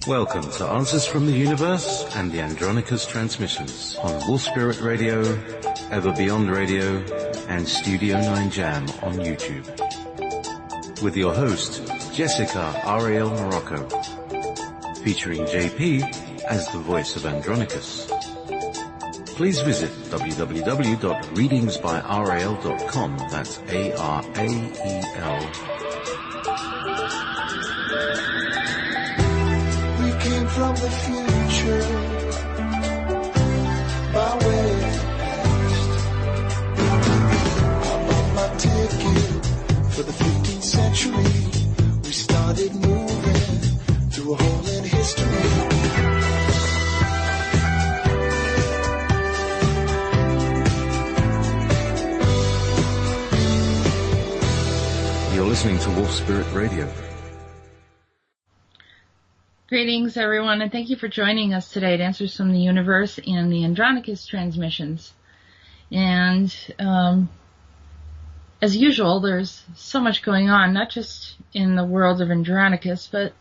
Welcome to Answers from the Universe and the Andronicus transmissions on Wolf Spirit Radio, Ever Beyond Radio, and Studio 9 Jam on YouTube. With your host, Jessica Ariel Morocco, featuring JP as the voice of Andronicus. Please visit www.readingsbyrael.com, that's A-R-A-E-L. From the future, by way of the past. I'm on my ticket for the 15th century. We started moving through a hole in history. You're listening to Wolf Spirit Radio. Greetings, everyone, and thank you for joining us today at Answers from the Universe and the Andronicus transmissions. And as usual, there's so much going on, not just in the world of Andronicus, but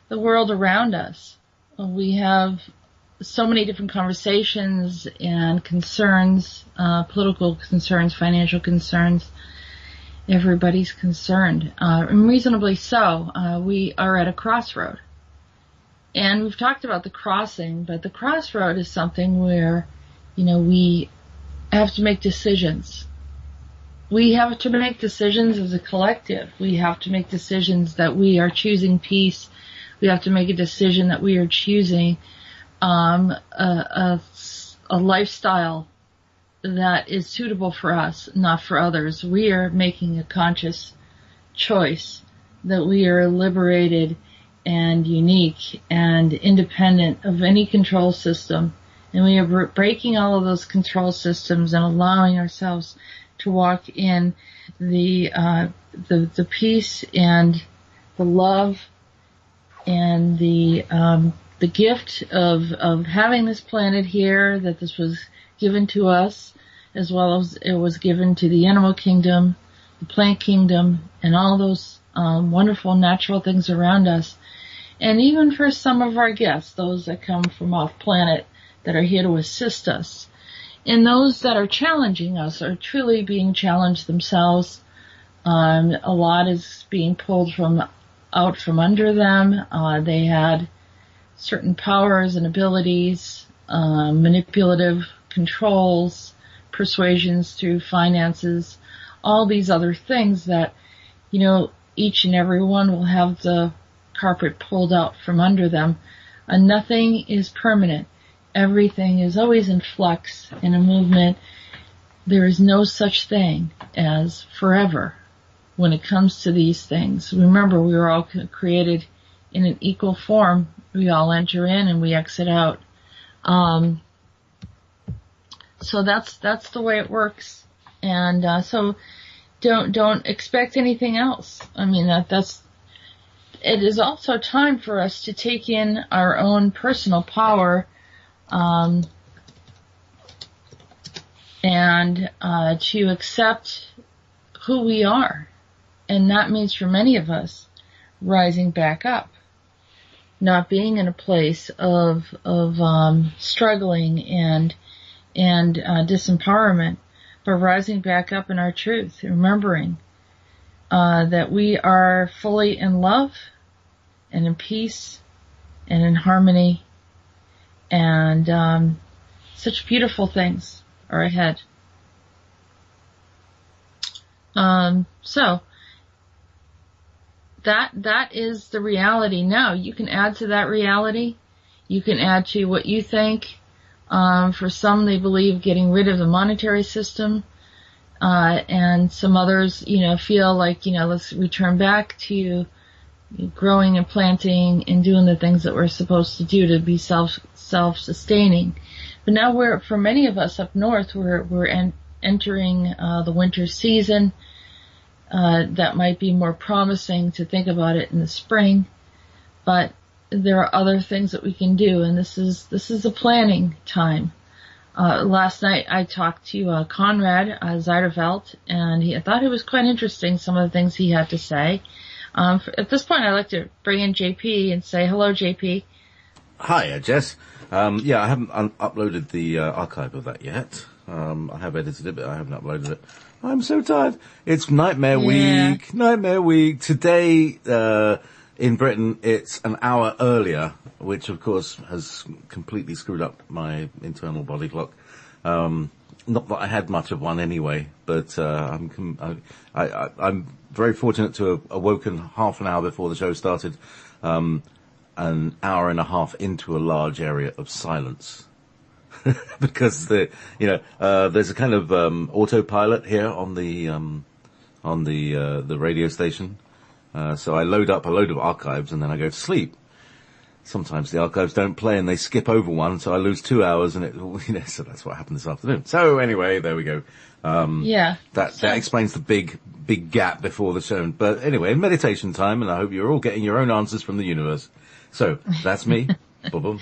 the world around us. We have so many different conversations and concerns, political concerns, financial concerns. Everybody's concerned, and reasonably so. We are at a crossroad. And we've talked about the crossing, but the crossroad is something where, we have to make decisions. We have to make decisions as a collective. We have to make decisions that we are choosing peace. We have to make a decision that we are choosing a lifestyle that is suitable for us, not for others. We are making a conscious choice that we are liberated and unique and independent of any control system. And we are breaking all of those control systems and allowing ourselves to walk in the peace and the love and the gift of having this planet here, that this was given to us, as well as it was given to the animal kingdom, the plant kingdom, and all those wonderful natural things around us. And even for some of our guests, those that come from off planet that are here to assist us. And those that are challenging us are truly being challenged themselves. A lot is being pulled out from under them. They had certain powers and abilities, manipulative controls, persuasions through finances, all these other things that, each and every one will have the carpet pulled out from under them. And nothing is permanent. Everything is always in flux, in a movement. There is no such thing as forever when it comes to these things. Remember, we were all created in an equal form. We all enter in and we exit out. So that's the way it works. And so don't expect anything else. I mean, it is also time for us to take in our own personal power, and to accept who we are. And that means for many of us, rising back up, not being in a place of struggling and disempowerment, but rising back up in our truth, remembering that we are fully in love and in peace and in harmony, and such beautiful things are ahead. So that is the reality now. You can add to that reality. You can add to what you think. For some, they believe getting rid of the monetary system. And some others, feel like, let's return back to growing and planting and doing the things that we're supposed to do to be self-sustaining. But now for many of us up north, we're entering the winter season. That might be more promising to think about it in the spring, but there are other things that we can do, and this is a planning time. Last night I talked to Conrad Zeiderveld, and I thought it was quite interesting, some of the things he had to say. At this point, I'd like to bring in JP and say, hello, JP. Hi, Jess. Yeah, I haven't uploaded the archive of that yet. I have edited it, but I haven't uploaded it. I'm so tired. It's Nightmare Week. Nightmare Week. Today, in Britain, it's an hour earlier, which of course has completely screwed up my internal body clock. Not that I had much of one anyway, but I'm very fortunate to have awoken half an hour before the show started, an hour and a half into a large area of silence. Because there's a kind of autopilot here on the radio station. So I load up a load of archives and then I go to sleep. Sometimes the archives don't play and they skip over one, so I lose 2 hours, and so that's what happened this afternoon. So anyway, there we go. That explains the big gap before the show. But anyway, meditation time, and I hope you're all getting your own answers from the universe. So that's me. Boom.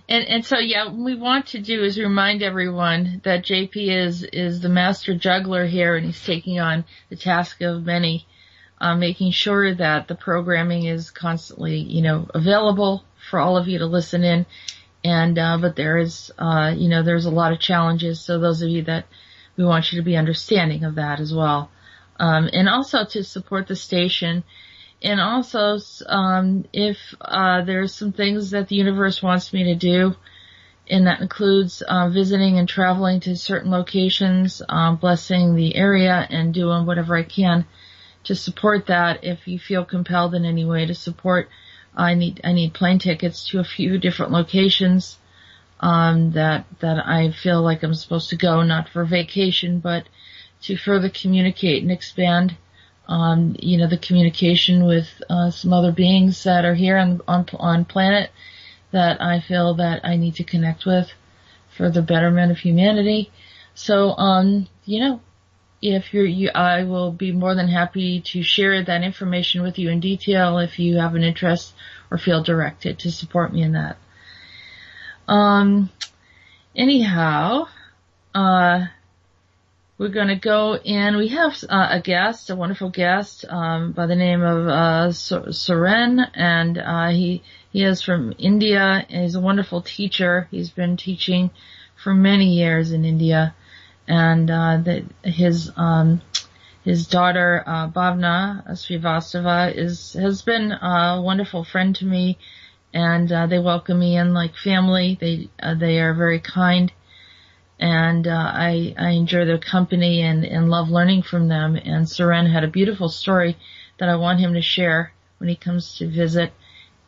And so, what we want to do is remind everyone that JP is the master juggler here, and he's taking on the task of many, making sure that the programming is constantly, available for all of you to listen in. And, but there is, there's a lot of challenges. So those of you that we want you to be understanding of that as well. And also to support the station. And also, if there's some things that the universe wants me to do, and that includes visiting and traveling to certain locations, blessing the area, and doing whatever I can to support that. If you feel compelled in any way to support, I need plane tickets to a few different locations that I feel like I'm supposed to go, not for vacation, but to further communicate and expand the communication with some other beings that are here on planet that I feel that I need to connect with for the betterment of humanity. So, if I will be more than happy to share that information with you in detail if you have an interest or feel directed to support me in that. Anyhow, we're going to go in. We have a wonderful guest by the name of Suren, and he is from India. And he's a wonderful teacher. He's been teaching for many years in India, and his daughter Bhavna Srivastava has been a wonderful friend to me, and they welcome me in like family. They are very kind. And I enjoy their company and love learning from them. And Suren had a beautiful story that I want him to share when he comes to visit.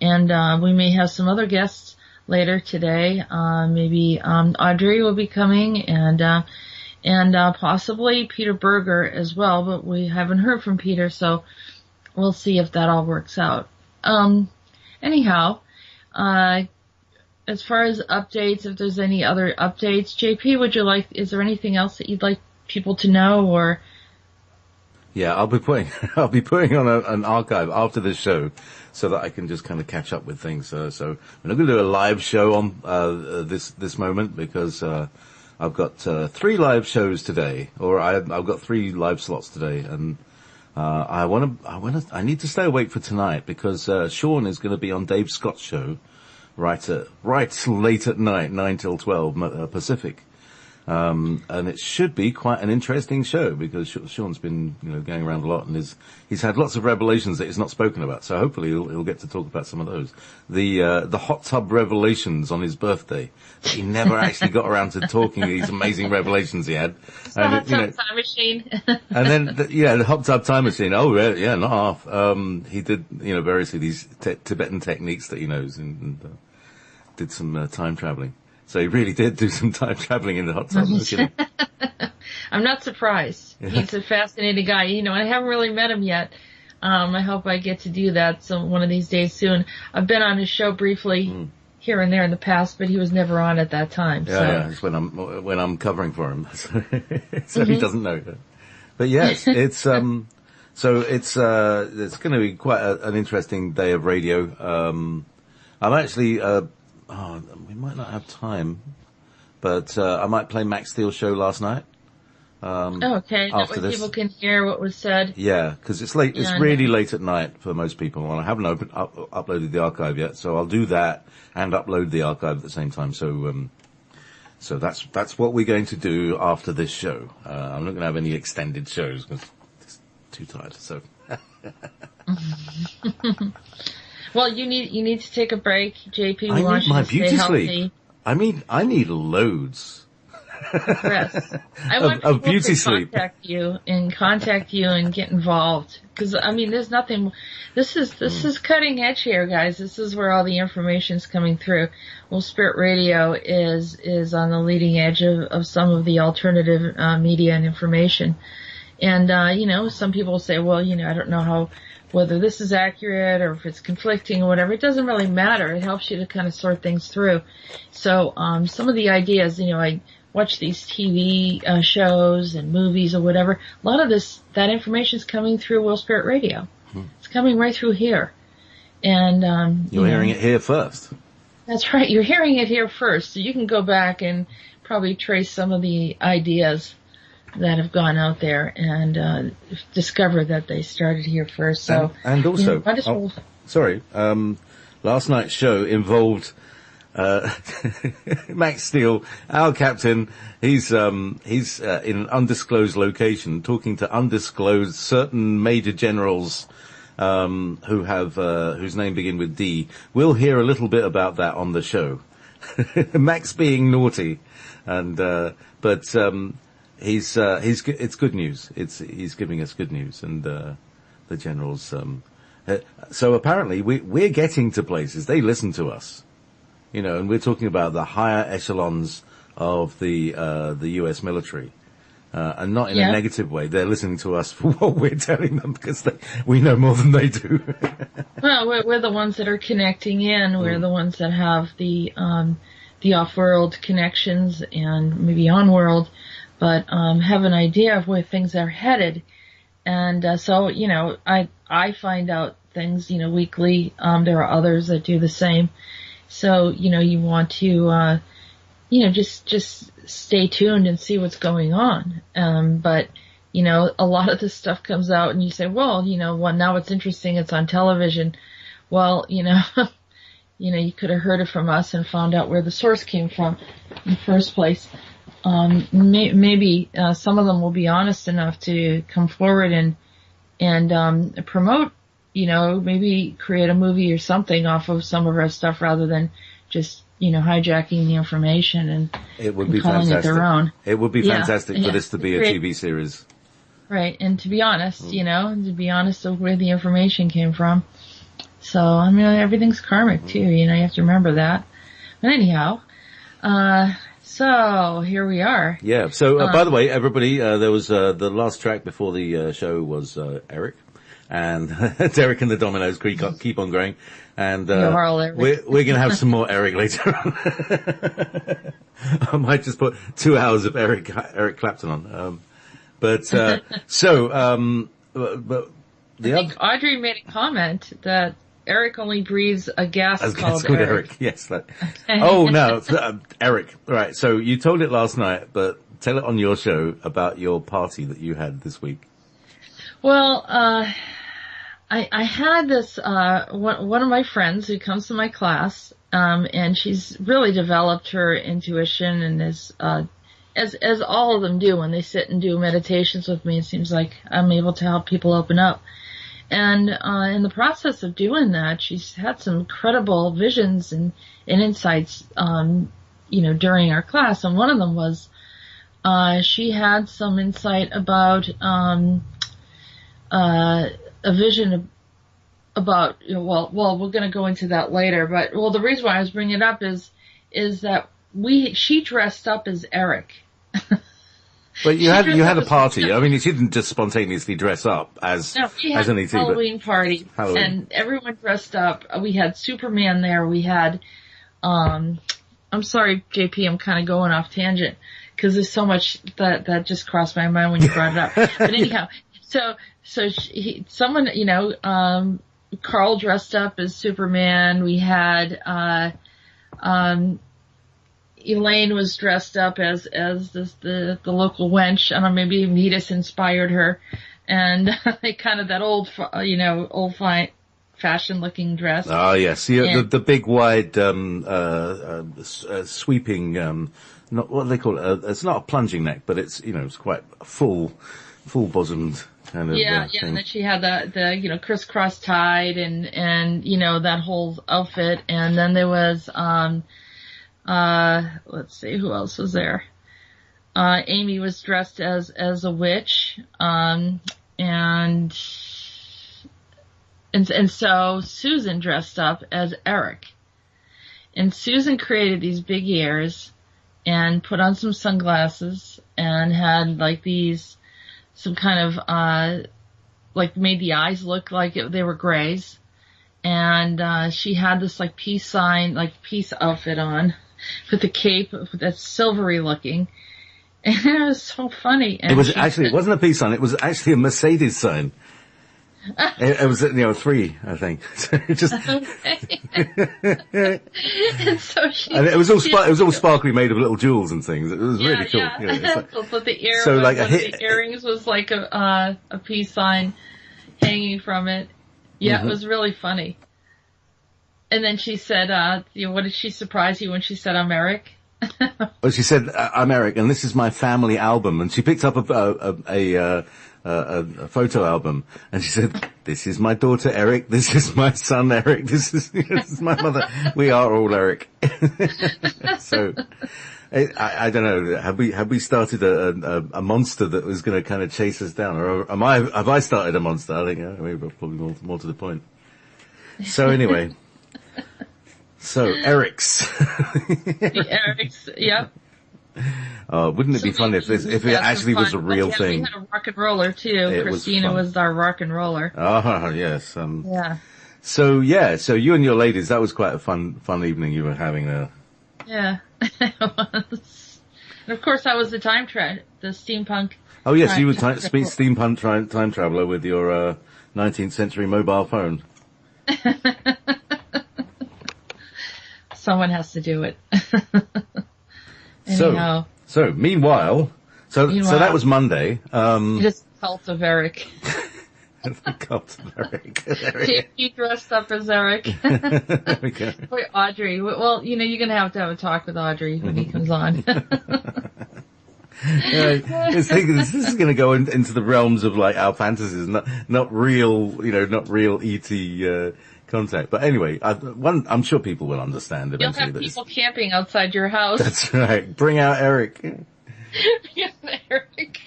And we may have some other guests later today. Maybe Audrey will be coming, and possibly Peter Berger as well. But we haven't heard from Peter, so we'll see if that all works out. Anyhow, as far as updates, if there's any other updates, JP, is there anything else that you'd like people to know, or? Yeah, I'll be putting on an archive after this show so that I can just kind of catch up with things. So we're not going to do a live show on, this moment because, I've got, 3 live shows today, or I've got 3 live slots today, and, I need to stay awake for tonight because, Sean is going to be on Dave Scott's show. Right late at night, 9 till 12 Pacific. And it should be quite an interesting show because Sean's been, going around a lot, and he's had lots of revelations that he's not spoken about. So hopefully he'll get to talk about some of those. The hot tub revelations on his birthday. He never actually got around to talking these amazing revelations he had. The hot tub time machine. And then, the hot tub time machine. Oh, yeah, not half. He did, variously these Tibetan techniques that he knows, and did some time traveling. So he really did do some time traveling in the hot tub. I'm not surprised. Yeah. He's a fascinating guy. I haven't really met him yet. I hope I get to do that one of these days soon. I've been on his show briefly here and there in the past, but he was never on at that time. Yeah, it's when I'm covering for him. So he doesn't know. But yes, it's going to be quite an interesting day of radio. I'm actually, we might not have time, but I might play Max Steele's show last night. Okay, that after way this. people can hear what was said. Yeah, because it's late. It's And, really late at night for most people, and I haven't uploaded the archive yet. So I'll do that and upload the archive at the same time. So that's what we're going to do after this show. I'm not going to have any extended shows because it's too tired. So. Well, you need to take a break, JP. I wants need my you to stay beauty healthy. sleep. I need loads. Rest. I want of people beauty to sleep. contact you and get involved. Because I mean, there's nothing. This is cutting edge here, guys. This is where all the information's coming through. Well, Spirit Radio is on the leading edge of some of the alternative media and information. And some people say, well, I don't know whether this is accurate or if it's conflicting or whatever. It doesn't really matter. It helps you to kind of sort things through. So some of the ideas, I watch these TV shows and movies or whatever. A lot of that information is coming through Will Spirit Radio. It's coming right through here. And You're hearing it here first. That's right. You're hearing it here first. So you can go back and probably trace some of the ideas that have gone out there and discover that they started here first. So and also, sorry, last night's show involved Max Steele, our captain. He's in an undisclosed location, talking to undisclosed certain major generals who have whose name begin with D. We'll hear a little bit about that on the show. Max being naughty, and but it's good news. He's giving us good news, and the generals. So apparently we're getting to places. They listen to us. And we're talking about the higher echelons of the U.S. military, and not in a negative way. They're listening to us for what we're telling them because we know more than they do. Well, we're the ones that are connecting in. We're the ones that have the off-world connections and maybe on-world, but have an idea of where things are headed. And so I find out things weekly. There are others that do the same. So, you want to, just stay tuned and see what's going on. But, a lot of this stuff comes out and you say, well, now it's interesting. It's on television. Well, you could have heard it from us and found out where the source came from in the first place. Maybe some of them will be honest enough to come forward and promote, maybe create a movie or something off of some of our stuff rather than just, hijacking the information and it would be calling fantastic. it their own. It would be fantastic for this to be a TV series. Right. And to be honest, of where the information came from. So, everything's karmic too, you have to remember that. But anyhow, so here we are. Yeah. So, by the way, everybody, there was, the last track before the show was, Eric. And Derek and the Dominoes keep on growing. And, we're going to have some more Eric later on. I might just put 2 hours of Eric Clapton on. But I think Audrey made a comment that Eric only breathes a gas called Eric. Yes. No, Eric. Right. So you told it last night, but tell it on your show about your party that you had this week. Well, I had this, one of my friends who comes to my class, and she's really developed her intuition and is, as all of them do when they sit and do meditations with me, it seems like I'm able to help people open up. And, in the process of doing that, she's had some incredible visions and insights, during our class. And one of them was, she had some insight about, a vision about, well, we're going to go into that later, but, the reason why I was bringing it up is that she dressed up as Eric. But you had a party. I mean, she didn't just spontaneously dress up as no, we had an ET. A Halloween party, and everyone dressed up. We had Superman there. We had, I'm sorry, JP, I'm kind of going off tangent because there's so much that just crossed my mind when you brought it up. But anyhow, Carl dressed up as Superman. We had, Elaine was dressed up as the local wench. I don't know, maybe Meetis inspired her, and kind of that old fashioned looking dress. Oh yes, the big wide sweeping, not what do they call it? It's not a plunging neck, but it's it's quite full bosomed kind of thing. And then she had the crisscross tied and that whole outfit, and then there was let's see, who else was there? Amy was dressed as a witch, and so Susan dressed up as Eric. And Susan created these big ears and put on some sunglasses and had some kind of, made the eyes look like they were grays. And, she had this peace sign, peace outfit on with the cape that's silvery looking. And it was so funny. And it wasn't a peace sign. It was actually a Mercedes sign. It was 3, I think. Just and it was all sparkly, made of little jewels and things. It was really cool. Yeah. But the earrings was like a peace sign hanging from it. Yeah, It was really funny. And then she said, what did she surprise you when she said, "I'm Eric"? Well, she said, "I'm Eric, and this is my family album." And she picked up a photo album, and she said, "This is my daughter Eric, this is my son Eric, this is my mother. We are all Eric." So, I don't know. Have we started a monster that was going to kind of chase us down, or have I started a monster? I think maybe probably more to the point. So anyway, Eric's. The Eric's, yep. Wouldn't it be fun if it actually was a real thing? We had a rock and roller too. Christina was our rock and roller. Oh, yes. Yeah. So you and your ladies, that was quite a fun evening you were having there. Yeah, it was. And of course, I was the the steampunk. Oh yes, you were steampunk time traveler with your 19th century mobile phone. Someone has to do it. Anyhow. So meanwhile, that was Monday. Just cult of Eric. The cult of Eric. He dressed up as Eric. There we go. Boy, Audrey. Well, you're going to have a talk with Audrey when he comes on. This is going to go into the realms of our fantasies, not real E.T. contact. But anyway, I'm sure people will understand eventually. You'll have people camping outside your house. That's right. Bring out Eric. Bring out Eric.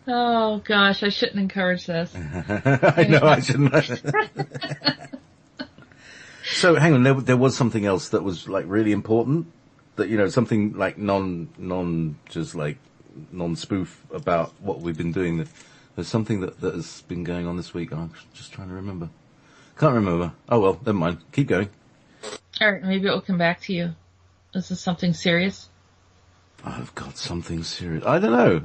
Oh gosh, I shouldn't encourage this. I know I shouldn't. So hang on, there was something else that was really important. That something non-spoof about what we've been doing. There's something that has been going on this week. I'm just trying to remember. Can't remember. Oh well, never mind. Keep going. Alright, maybe it will come back to you. Is this something serious? I've got something serious. I don't know.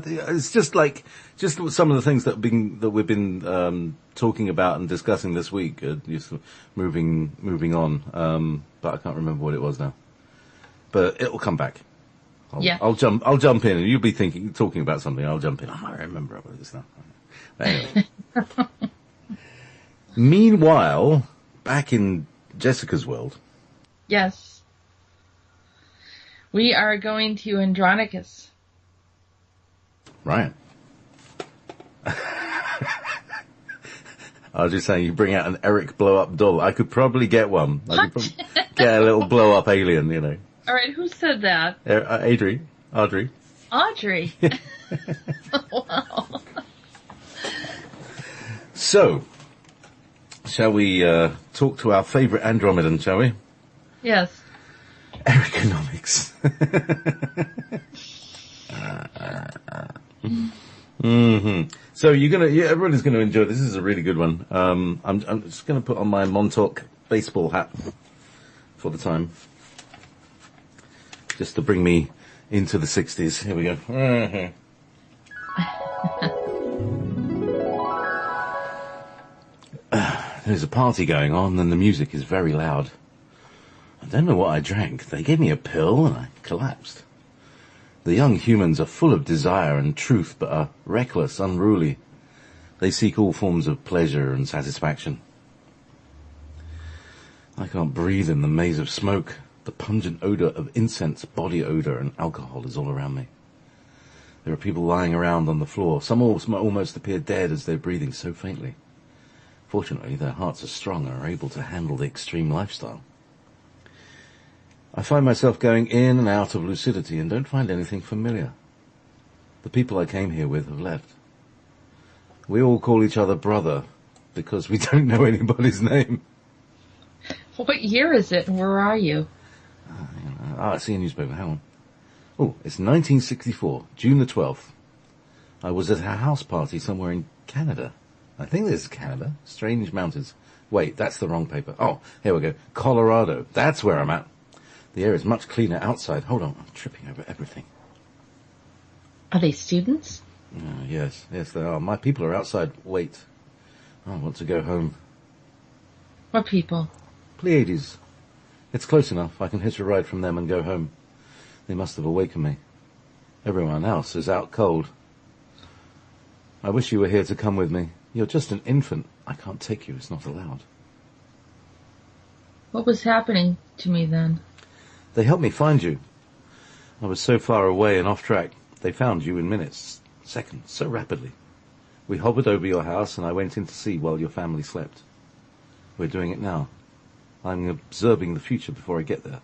It's just some of the things that we've been talking about and discussing this week. Just moving on. But I can't remember what it was now. But it will come back. I'll jump in, and you'll be talking about something. I'll jump in. I remember what it is now. Anyway. Meanwhile, back in Jessica's world. Yes. We are going to Andronicus. Right. I was just saying, you bring out an Eric blow-up doll. I could probably get one. I could probably get a little blow-up alien, All right, who said that? Audrey. Audrey. Yeah. Wow. So, shall we talk to our favourite Andromedan, shall we? Yes. Economics. Mm-hmm. So everybody's gonna enjoy this. This is a really good one. I'm just gonna put on my Montauk baseball hat for the time, just to bring me into the 60s. Here we go. There's a party going on, and the music is very loud. I don't know what I drank. They gave me a pill and I collapsed. The young humans are full of desire and truth, but are reckless, unruly. They seek all forms of pleasure and satisfaction. I can't breathe in the maze of smoke. The pungent odor of incense, body odor, and alcohol is all around me. There are people lying around on the floor. Some almost appear dead as they're breathing so faintly. Fortunately, their hearts are strong and are able to handle the extreme lifestyle. I find myself going in and out of lucidity and don't find anything familiar. The people I came here with have left. We all call each other brother because we don't know anybody's name. What year is it and where are you? I see a newspaper. Hang on. Oh, it's 1964, June the 12th. I was at a house party somewhere in Canada. I think this is Canada. Strange mountains. Wait, that's the wrong paper. Oh, here we go. Colorado. That's where I'm at. The air is much cleaner outside. Hold on, I'm tripping over everything. Are they students? Yes, they are. My people are outside. Wait. I want to go home. What people? Pleiades. It's close enough. I can hitch a ride from them and go home. They must have awakened me. Everyone else is out cold. I wish you were here to come with me. You're just an infant. I can't take you. It's not allowed. What was happening to me then? They helped me find you. I was so far away and off track. They found you in minutes, seconds, so rapidly. We hovered over your house and I went in to see while your family slept. We're doing it now. I'm observing the future before I get there.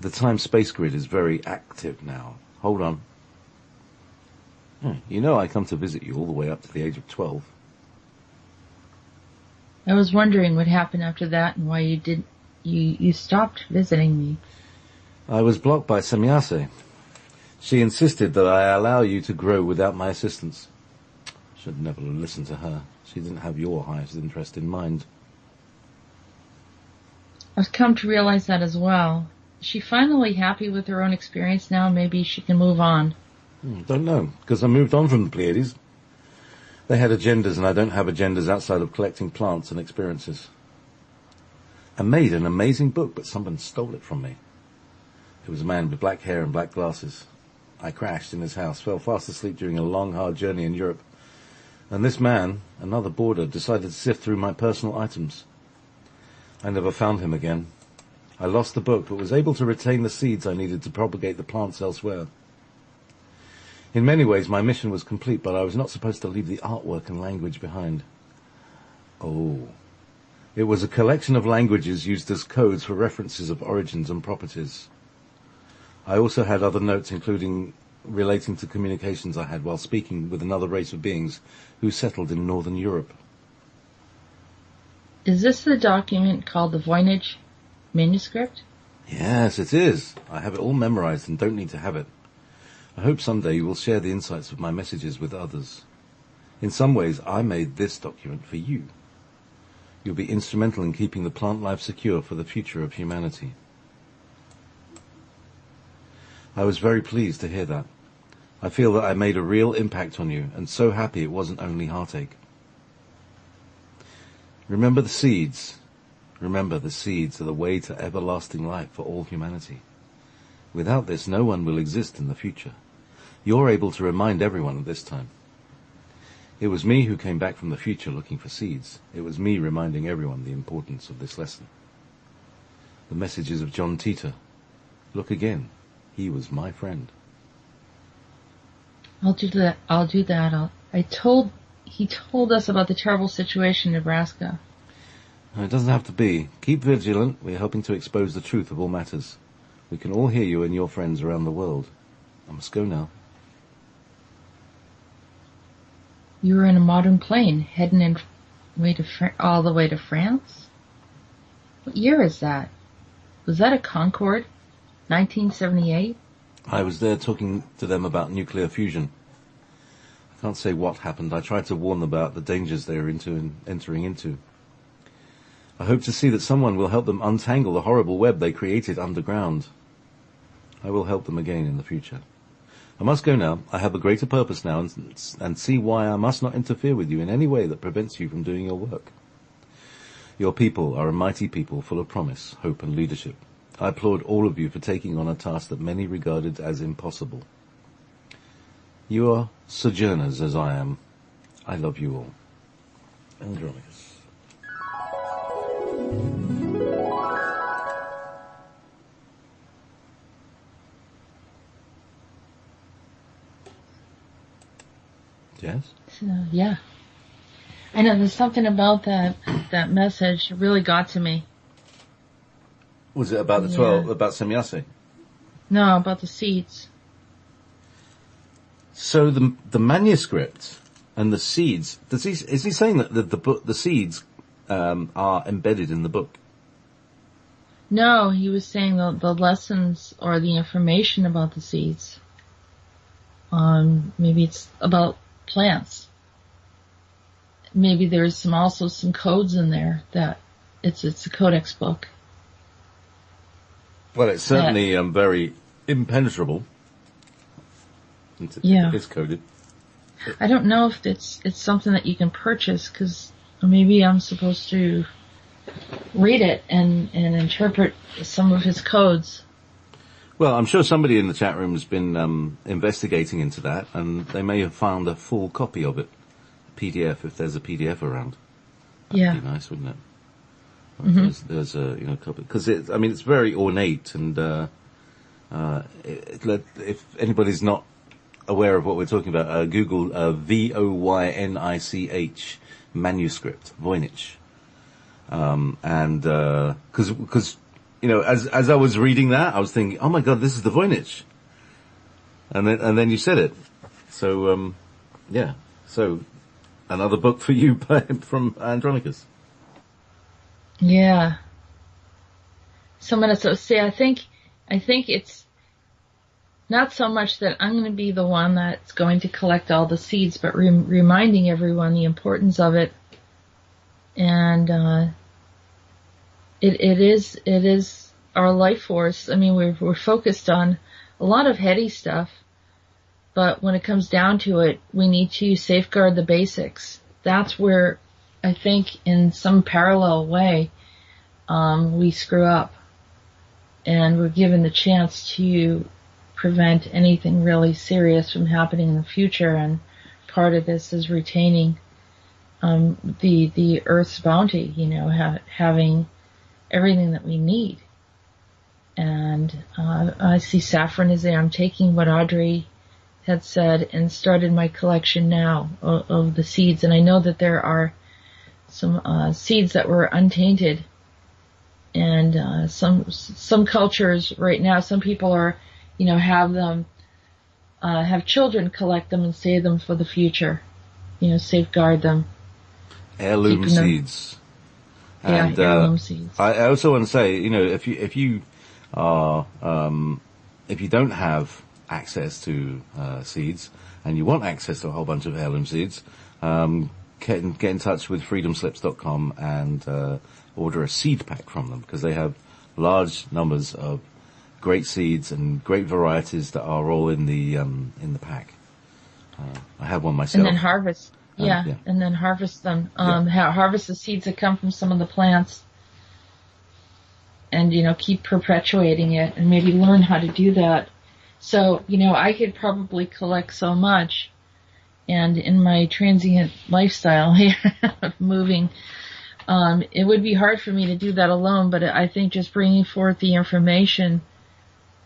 The time-space grid is very active now. Hold on. You know I come to visit you all the way up to the age of 12. I was wondering what happened after that and why you stopped visiting me. I was blocked by Semyase. She insisted that I allow you to grow without my assistance. Should never have listened to her. She didn't have your highest interest in mind. I've come to realize that as well. Is she finally happy with her own experience now? Maybe she can move on. Don't know, because I moved on from the Pleiades. They had agendas, and I don't have agendas outside of collecting plants and experiences. I made an amazing book, but someone stole it from me. It was a man with black hair and black glasses. I crashed in his house, fell fast asleep during a long, hard journey in Europe. And this man, another boarder, decided to sift through my personal items. I never found him again. I lost the book, but was able to retain the seeds I needed to propagate the plants elsewhere. In many ways, my mission was complete, but I was not supposed to leave the artwork and language behind. Oh. It was a collection of languages used as codes for references of origins and properties. I also had other notes, including relating to communications I had while speaking with another race of beings who settled in Northern Europe. Is this the document called the Voynich manuscript? Yes, it is. I have it all memorized and don't need to have it. I hope someday you will share the insights of my messages with others. In some ways, I made this document for you. You'll be instrumental in keeping the plant life secure for the future of humanity. I was very pleased to hear that. I feel that I made a real impact on you, and so happy it wasn't only heartache. Remember the seeds. Remember the seeds are the way to everlasting life for all humanity. Without this, no one will exist in the future. You're able to remind everyone at this time. It was me who came back from the future looking for seeds. It was me reminding everyone the importance of this lesson. The messages of John Titor. Look again. He was my friend. I'll do that. He told us about the terrible situation in Nebraska. No, it doesn't have to be. Keep vigilant. We're helping to expose the truth of all matters. We can all hear you and your friends around the world. I must go now. You were in a modern plane heading all the way to France? What year is that? Was that a Concorde? 1978? I was there talking to them about nuclear fusion. I can't say what happened. I tried to warn them about the dangers they are entering into. I hope to see that someone will help them untangle the horrible web they created underground. I will help them again in the future. I must go now. I have a greater purpose now and see why I must not interfere with you in any way that prevents you from doing your work. Your people are a mighty people full of promise, hope and leadership. I applaud all of you for taking on a task that many regarded as impossible. You are sojourners as I am. I love you all. Andronicus. Yes? So, yeah. I know there's something about that message that really got to me. Was it about the 12, about Semyase? No, about the seeds. So the manuscript and the seeds, is he saying that the seeds are embedded in the book? No, he was saying the lessons or the information about the seeds. Maybe it's about plants. Maybe there's also some codes in there that it's a codex book. Well, it's certainly very impenetrable. Yeah. It's coded. I don't know if it's something that you can purchase, because maybe I'm supposed to read it and interpret some of his codes. Well, I'm sure somebody in the chat room has been investigating into that, and they may have found a full copy of it, PDF, if there's a PDF around. That'd be nice, wouldn't it? Mm-hmm. There's a copy, because it's very ornate, and if anybody's not aware of what we're talking about, Google Voynich manuscript, Voynich, and because as I was reading that, I was thinking, oh my God, this is the Voynich, and then you said it, so so another book for you from Andronicus. Yeah. So I'm gonna say I think it's not so much that I'm going to be the one that's going to collect all the seeds, but reminding everyone the importance of it. And it is our life force. I mean, we're focused on a lot of heady stuff, but when it comes down to it, we need to safeguard the basics. That's where I think in some parallel way we screw up, and we're given the chance to prevent anything really serious from happening in the future. And part of this is retaining the Earth's bounty, having everything that we need. And I see Saffron is there. I'm taking what Audrey had said and started my collection now of the seeds. And I know that there are some seeds that were untainted, and some cultures right now, some people are have children collect them and save them for the future, safeguard them. Heirloom seeds. And, heirloom seeds. I also want to say, if you don't have access to seeds and you want access to a whole bunch of heirloom seeds, get in touch with freedomslips.com and order a seed pack from them, because they have large numbers of great seeds and great varieties that are all in the pack. I have one myself. And then harvest. And then harvest them. Harvest the seeds that come from some of the plants, and keep perpetuating it, and maybe learn how to do that. So I could probably collect so much, and in my transient lifestyle here of moving, it would be hard for me to do that alone. But I think just bringing forth the information,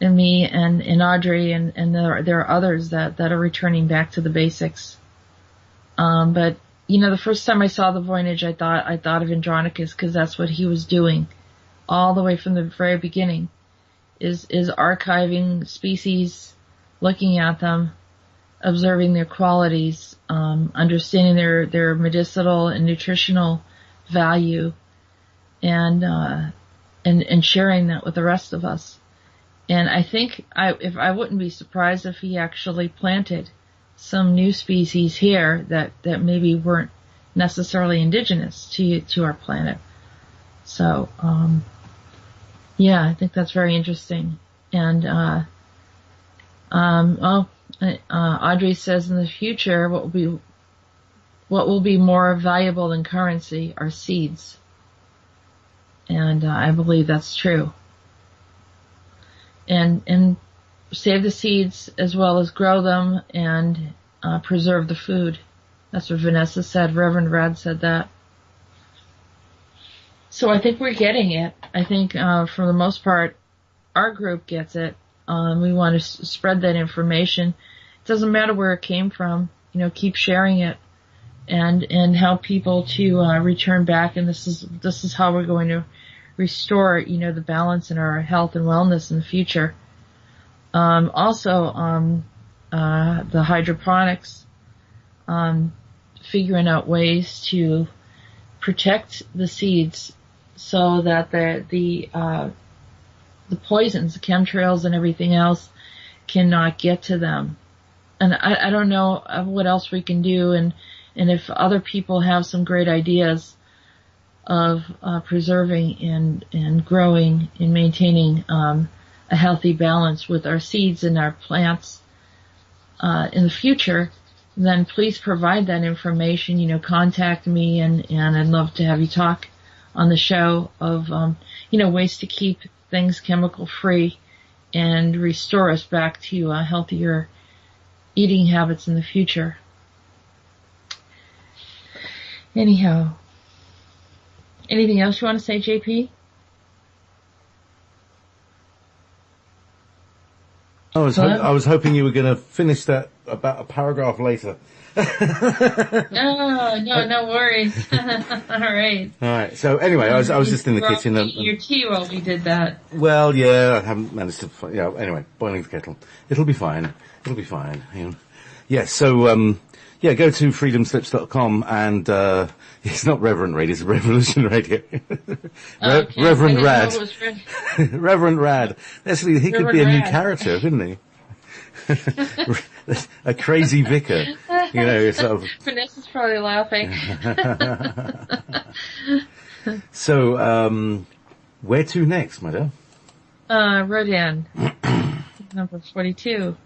and me and Audrey and there are others that are returning back to the basics. But the first time I saw the Voynich, I thought of Andronicus, because that's what he was doing all the way from the very beginning, is archiving species, looking at them, observing their qualities, understanding their medicinal and nutritional value, and sharing that with the rest of us. And I think I wouldn't be surprised if he actually planted some new species here that maybe weren't necessarily indigenous to our planet. So, I think that's very interesting. And, Audrey says in the future, what will be more valuable than currency are seeds. And I believe that's true. And save the seeds as well as grow them and preserve the food. That's what Vanessa said. Reverend Rad said that. So I think we're getting it. I think for the most part, our group gets it. We want to spread that information. It doesn't matter where it came from. Keep sharing it and help people to return back. And this is how we're going to restore, the balance in our health and wellness in the future. Also, the hydroponics, figuring out ways to protect the seeds so that the poisons, the chemtrails and everything else cannot get to them. And I don't know what else we can do, and if other people have some great ideas of preserving and growing and maintaining a healthy balance with our seeds and our plants in the future, then please provide that information. Contact me, and I'd love to have you talk on the show of ways to keep things chemical free and restore us back to healthier eating habits in the future. Anyhow, anything else you want to say, JP? I was hoping you were going to finish that about a paragraph later. No worries. All right. So anyway, I was just in the kitchen. Your tea while we did that. Well, yeah, I haven't managed to. Anyway, boiling the kettle. It'll be fine. Yeah. So go to freedomslips.com and it's not Reverend Radio, it's Revolution Radio. Okay. Reverend Rad. Reverend Rad. Actually, he could be a new character, couldn't he? A crazy vicar, sort of. Vanessa's probably laughing. So, where to next, my dear? Rhodan. Number 42.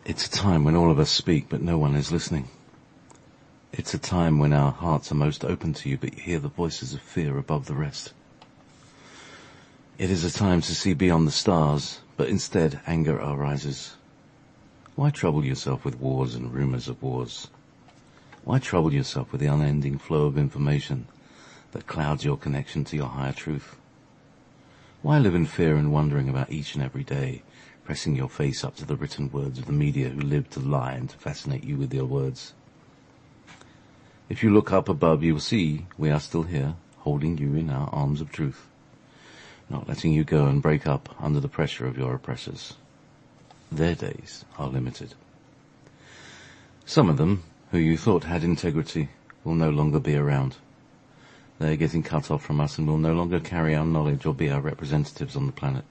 It's a time when all of us speak, but no one is listening. It's a time when our hearts are most open to you, but you hear the voices of fear above the rest. It is a time to see beyond the stars, but instead anger arises. Why trouble yourself with wars and rumors of wars? Why trouble yourself with the unending flow of information that clouds your connection to your higher truth? Why live in fear and wondering about each and every day, pressing your face up to the written words of the media who live to lie and to fascinate you with their words? If you look up above, you will see we are still here, holding you in our arms of truth, not letting you go and break up under the pressure of your oppressors. Their days are limited. Some of them, who you thought had integrity, will no longer be around. They are getting cut off from us and will no longer carry our knowledge or be our representatives on the planet.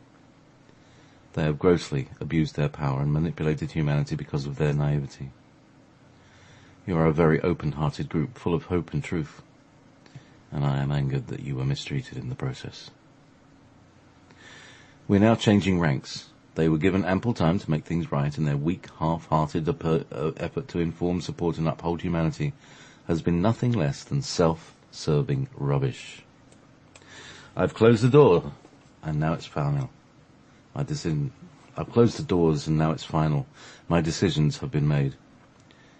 They have grossly abused their power and manipulated humanity because of their naivety. You are a very open-hearted group, full of hope and truth, and I am angered that you were mistreated in the process. We are now changing ranks. They were given ample time to make things right, and their weak, half-hearted effort to inform, support, and uphold humanity has been nothing less than self-serving rubbish. I've closed the door, and now it's final. I've closed the doors, and now it's final. My decisions have been made.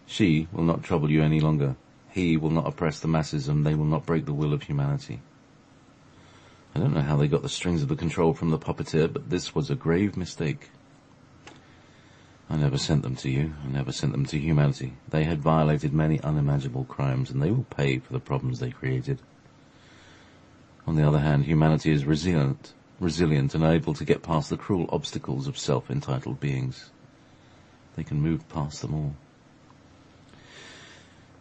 She will not trouble you any longer. He will not oppress the masses, and they will not break the will of humanity. I don't know how they got the strings of the control from the puppeteer, but this was a grave mistake. I never sent them to you. I never sent them to humanity. They had violated many unimaginable crimes, and they will pay for the problems they created. On the other hand, humanity is resilient and able to get past the cruel obstacles of self-entitled beings. They can move past them all.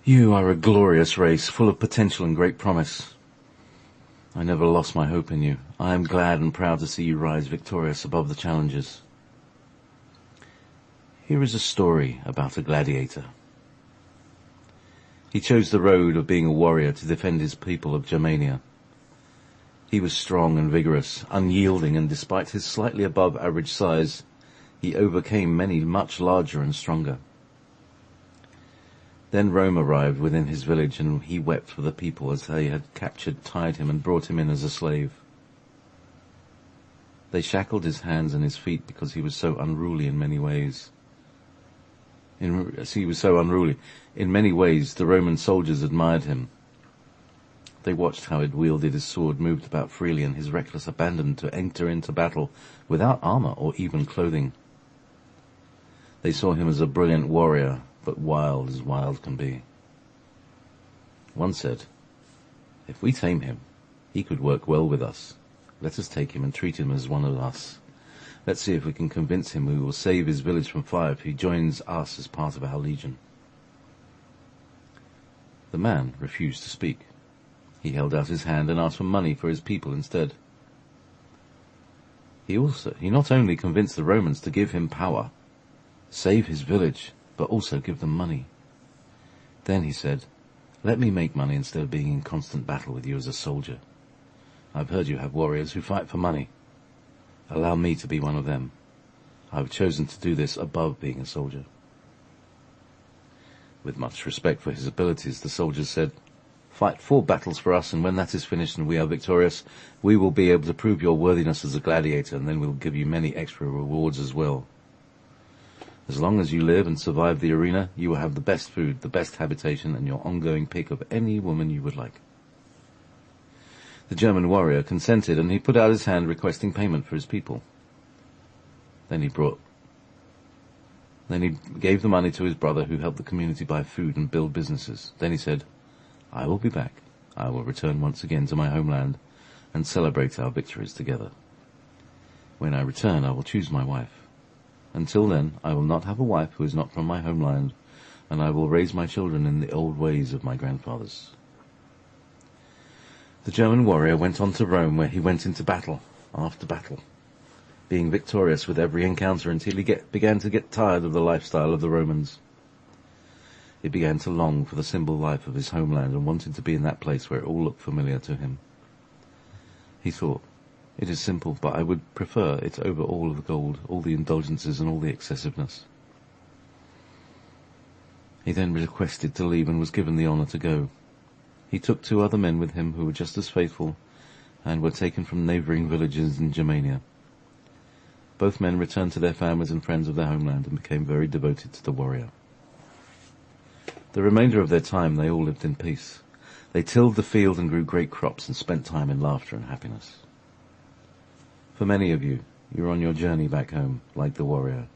You are a glorious race, full of potential and great promise. I never lost my hope in you. I am glad and proud to see you rise victorious above the challenges. Here is a story about a gladiator. He chose the road of being a warrior to defend his people of Germania. He was strong and vigorous, unyielding, and despite his slightly above average size, he overcame many much larger and stronger. Then Rome arrived within his village, and he wept for the people as they had captured, tied him, and brought him in as a slave. They shackled his hands and his feet because he was so unruly in many ways. In many ways, the Roman soldiers admired him. They watched how he wielded his sword, moved about freely, and his reckless abandon to enter into battle without armor or even clothing. They saw him as a brilliant warrior, but wild as wild can be. One said, "If we tame him, he could work well with us. Let us take him and treat him as one of us. Let's see if we can convince him we will save his village from fire if he joins us as part of our legion." The man refused to speak. He held out his hand and asked for money for his people instead. He not only convinced the Romans to give him power, save his village, but also give them money. Then he said, "Let me make money instead of being in constant battle with you as a soldier. I've heard you have warriors who fight for money. Allow me to be one of them. I've chosen to do this above being a soldier." With much respect for his abilities, the soldiers said, "Fight 4 battles for us, and when that is finished and we are victorious, we will be able to prove your worthiness as a gladiator, and then we'll give you many extra rewards as well. As long as you live and survive the arena, you will have the best food, the best habitation, and your ongoing pick of any woman you would like." The German warrior consented, and he put out his hand requesting payment for his people. Then he gave the money to his brother, who helped the community buy food and build businesses. Then he said, "I will be back. I will return once again to my homeland and celebrate our victories together. When I return, I will choose my wife. Until then, I will not have a wife who is not from my homeland, and I will raise my children in the old ways of my grandfathers." The German warrior went on to Rome, where he went into battle after battle, being victorious with every encounter until he began to get tired of the lifestyle of the Romans. He began to long for the simple life of his homeland and wanted to be in that place where it all looked familiar to him. He thought, "It is simple, but I would prefer it over all of the gold, all the indulgences and all the excessiveness." He then requested to leave and was given the honor to go. He took 2 other men with him who were just as faithful and were taken from neighboring villages in Germania. Both men returned to their families and friends of their homeland and became very devoted to the warrior. The remainder of their time they all lived in peace. They tilled the field and grew great crops and spent time in laughter and happiness. For many of you, you're on your journey back home, like the warrior.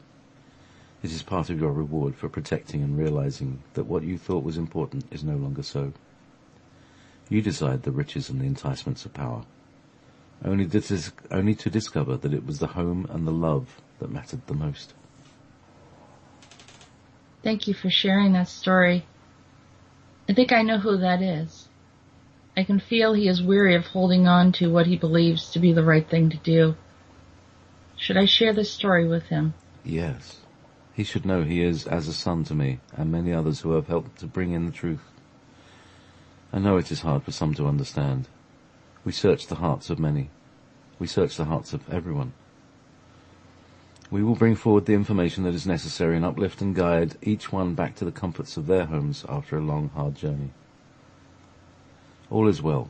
It is part of your reward for protecting and realizing that what you thought was important is no longer so. You desired the riches and the enticements of power, only to discover that it was the home and the love that mattered the most. Thank you for sharing that story. I think I know who that is. I can feel he is weary of holding on to what he believes to be the right thing to do. Should I share this story with him? Yes. He should know he is as a son to me and many others who have helped to bring in the truth. I know it is hard for some to understand. We search the hearts of many. We search the hearts of everyone. We will bring forward the information that is necessary and uplift and guide each one back to the comforts of their homes after a long, hard journey. All is well.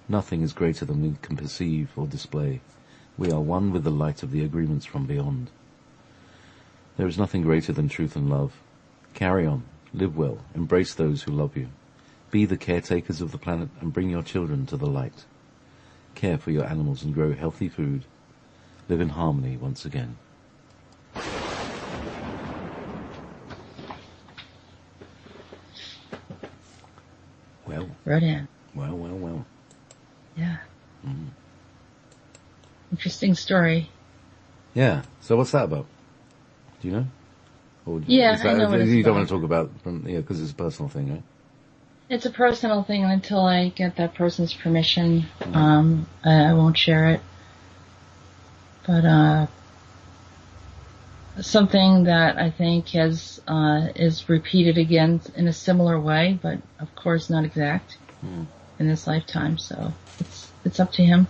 Nothing is greater than we can perceive or display. We are one with the light of the agreements from beyond. There is nothing greater than truth and love. Carry on, live well, embrace those who love you. Be the caretakers of the planet and bring your children to the light. Care for your animals and grow healthy food. Live in harmony once again. Well. Rhodan. Well. Yeah. Interesting story. Yeah. So what's that about? Do you know? Or yeah, I know what it's you don't about. want to talk about because it's a personal thing, right? It's a personal thing, and until I get that person's permission, I won't share it. But something that I think is repeated again in a similar way, but of course not exact. in this lifetime. So it's up to him.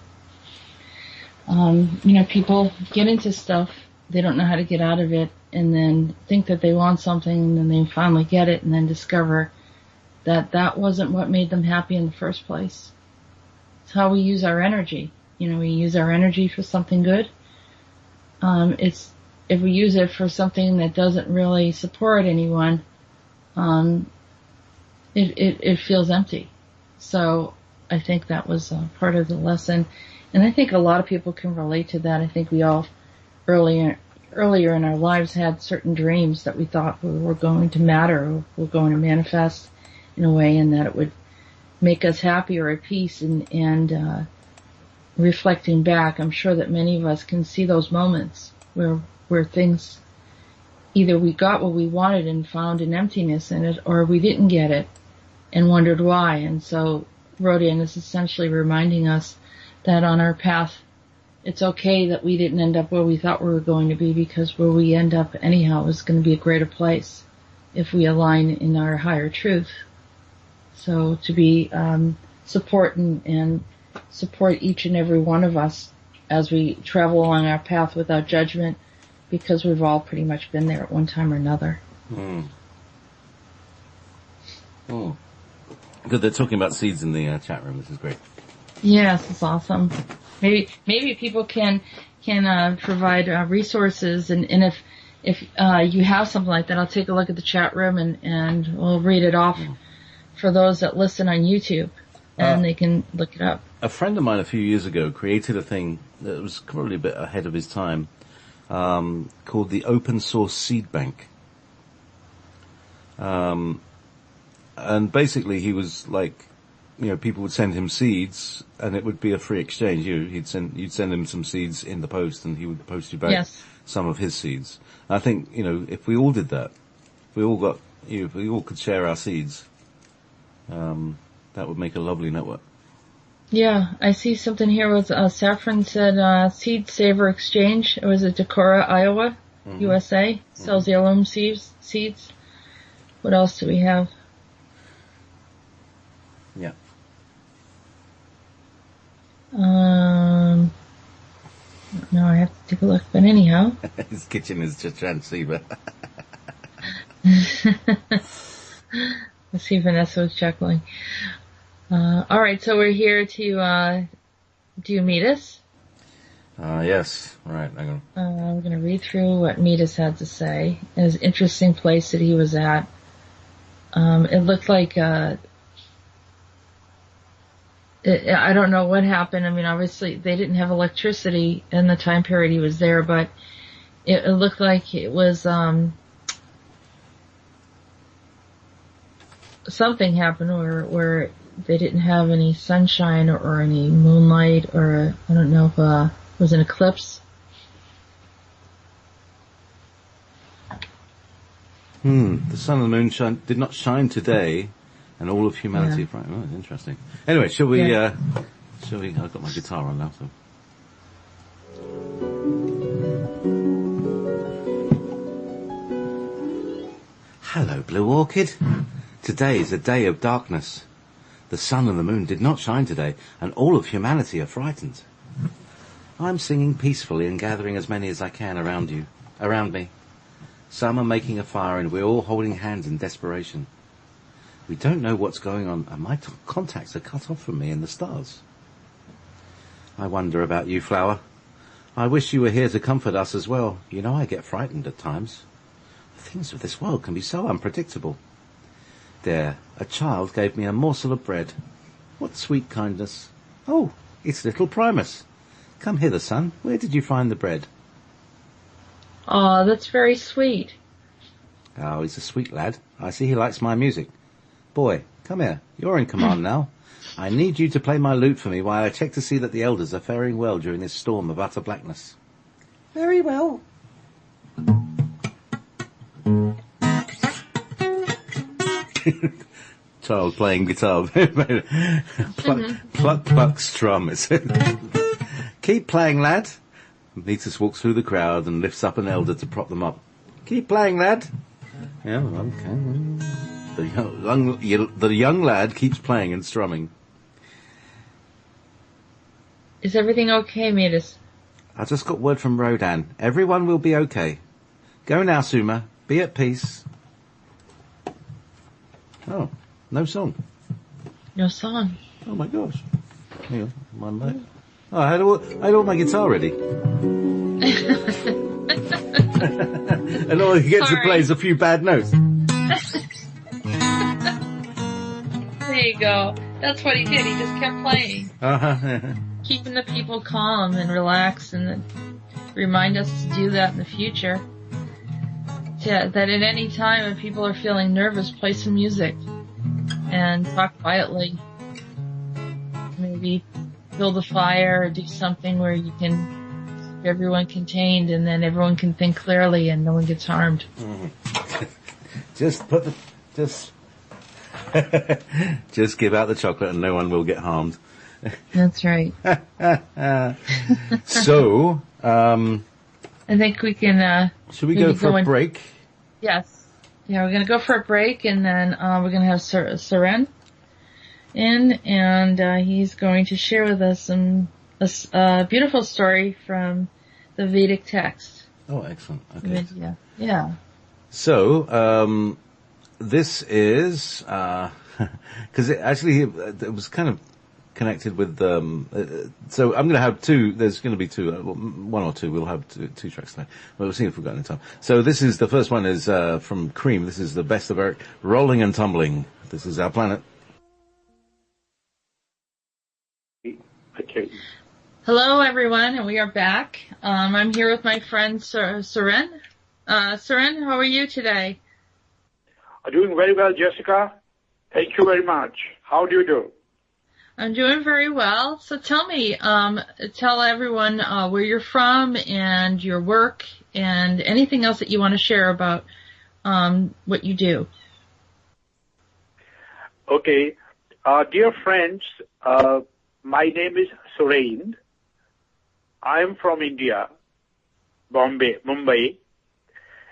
People get into stuff, they don't know how to get out of it, and then think that they want something, and then they finally get it, and then discover that that wasn't what made them happy in the first place. It's how we use our energy. We use our energy for something good. If we use it for something that doesn't really support anyone, it feels empty. So I think that was part of the lesson. And I think a lot of people can relate to that. I think we all earlier in our lives had certain dreams that we thought were going to matter or were going to manifest in a way, and that it would make us happy or at peace. And reflecting back, I'm sure that many of us can see those moments where things, either we got what we wanted and found an emptiness in it, or we didn't get it and wondered why. And so Rhodan is essentially reminding us that on our path, it's okay that we didn't end up where we thought we were going to be, because where we end up anyhow is going to be a greater place if we align in our higher truth. So to be support each and every one of us as we travel along our path without judgment, because we've all pretty much been there at one time or another. Good, they're talking about seeds in the chat room. This is great. Yes, it's awesome. Maybe people can provide resources, and if you have something like that, I'll take a look at the chat room and we'll read it off for those that listen on YouTube, and they can look it up. A friend of mine a few years ago created a thing that was probably a bit ahead of his time, called the Open Source Seed Bank. And basically he was like, people would send him seeds, and it would be a free exchange. You'd send him some seeds in the post, and he would post you back some of his seeds. I think, if we all did that, if we all could share our seeds, that would make a lovely network. Yeah, I see something here with Saffron said Seed Saver Exchange. It was at Decorah, Iowa, USA. Sells heirloom seeds. What else do we have? Yeah. No, I have to take a look. But anyhow. His kitchen is just transceiver. Let's see if Vanessa was chuckling. Alright, so we're here to do Meetis. Yes. Right, hang on. I'm going to read through what Meetis had to say. It was an interesting place that he was at. It looked like I don't know what happened. I mean, obviously they didn't have electricity in the time period he was there, but it looked like it was something happened where they didn't have any sunshine or any moonlight, or I don't know if it was an eclipse. The sun and the moon did not shine today, and all of humanity. Yeah. Right, oh, interesting. Anyway, shall we? I've got my guitar on now. So. Hello, Blue Orchid. Today is a day of darkness. The sun and the moon did not shine today, and all of humanity are frightened. I'm singing peacefully and gathering as many as I can around me. Some are making a fire, and we're all holding hands in desperation. We don't know what's going on, and my contacts are cut off from me in the stars. I wonder about you, Flower. I wish you were here to comfort us as well. I get frightened at times. Things of this world can be so unpredictable. There, a child gave me a morsel of bread. What sweet kindness. Oh, it's little Primus. Come hither, son. Where did you find the bread? Oh, that's very sweet. Oh, he's a sweet lad. I see he likes my music. Boy, come here. You're in command now. I need you to play my lute for me while I check to see that the elders are faring well during this storm of utter blackness. Very well. Child playing guitar. Pluck, strum. Keep playing, lad. Meetis walks through the crowd and lifts up an elder to prop them up. Keep playing, lad. Yeah, okay. The young lad keeps playing and strumming. Is everything okay, Meetis? I just got word from Rhodan. Everyone will be okay. Go now, Suma. Be at peace. Oh, no song. No song. Oh my gosh. Hang on, one minute. Oh, I had all my guitar ready. And all you get to play is a few bad notes. There you go. That's what he did. He just kept playing. Keeping the people calm and relaxed, and remind us to do that in the future. That at any time if people are feeling nervous, play some music and talk quietly. Maybe build a fire or do something where you can keep everyone contained, and then everyone can think clearly and no one gets harmed. Just give out the chocolate and no one will get harmed. That's right. So, I think we can, should we go for a break? Yes. Yeah, we're gonna go for a break, and then, we're gonna have Suren in, and, he's going to share with us a beautiful story from the Vedic text. Oh, excellent. Okay. Yeah. So, this is, cause it was kind of connected with, so I'm going to have there's going to be one or two, we'll have two tracks tonight. We'll see if we've got any time. So the first one is, from Cream. This is the best of Eric, Rolling and Tumbling. This is Our Planet. Okay. Hello everyone, and we are back. I'm here with my friend Suren. Suren, how are you today? I'm doing very well, Jessica. Thank you very much. How do you do? I'm doing very well. So tell me, tell everyone where you're from and your work and anything else that you want to share about what you do. Okay. Dear friends, my name is Suren. I'm from India, Mumbai,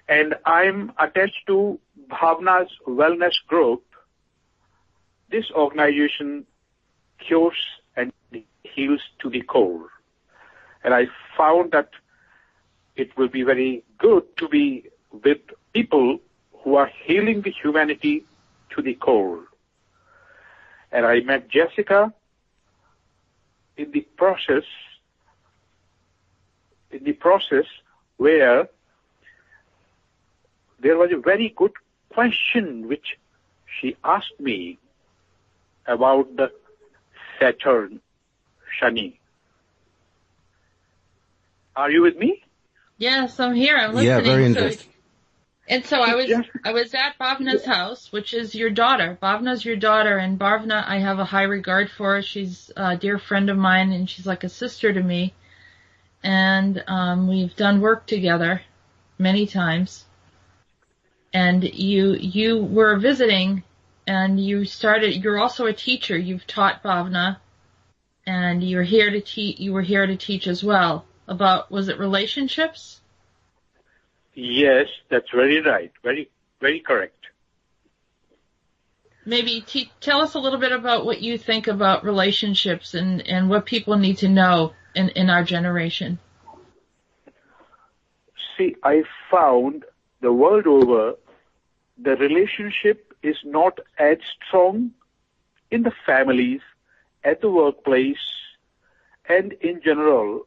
and I'm attached to Bhavna's Wellness Group. This organization cures and heals to the core. And I found that it will be very good to be with people who are healing the humanity to the core. And I met Jessica in the process where there was a very good question which she asked me about the Saturn, Shani. Are you with me? Yes, I'm here. I'm listening. Yeah, very interesting. So I was at Bhavna's house, which is your daughter. Bhavna's your daughter, and Bhavna I have a high regard for. She's a dear friend of mine, and she's like a sister to me. And we've done work together many times. And you were visiting, and you're also a teacher. You've taught Bhavna, and you were here to teach as well about, was it relationships? Yes, that's very right. Very, very correct. Maybe tell us a little bit about what you think about relationships and what people need to know in our generation. See, I found the world over, the relationship is not as strong in the families, at the workplace, and in general.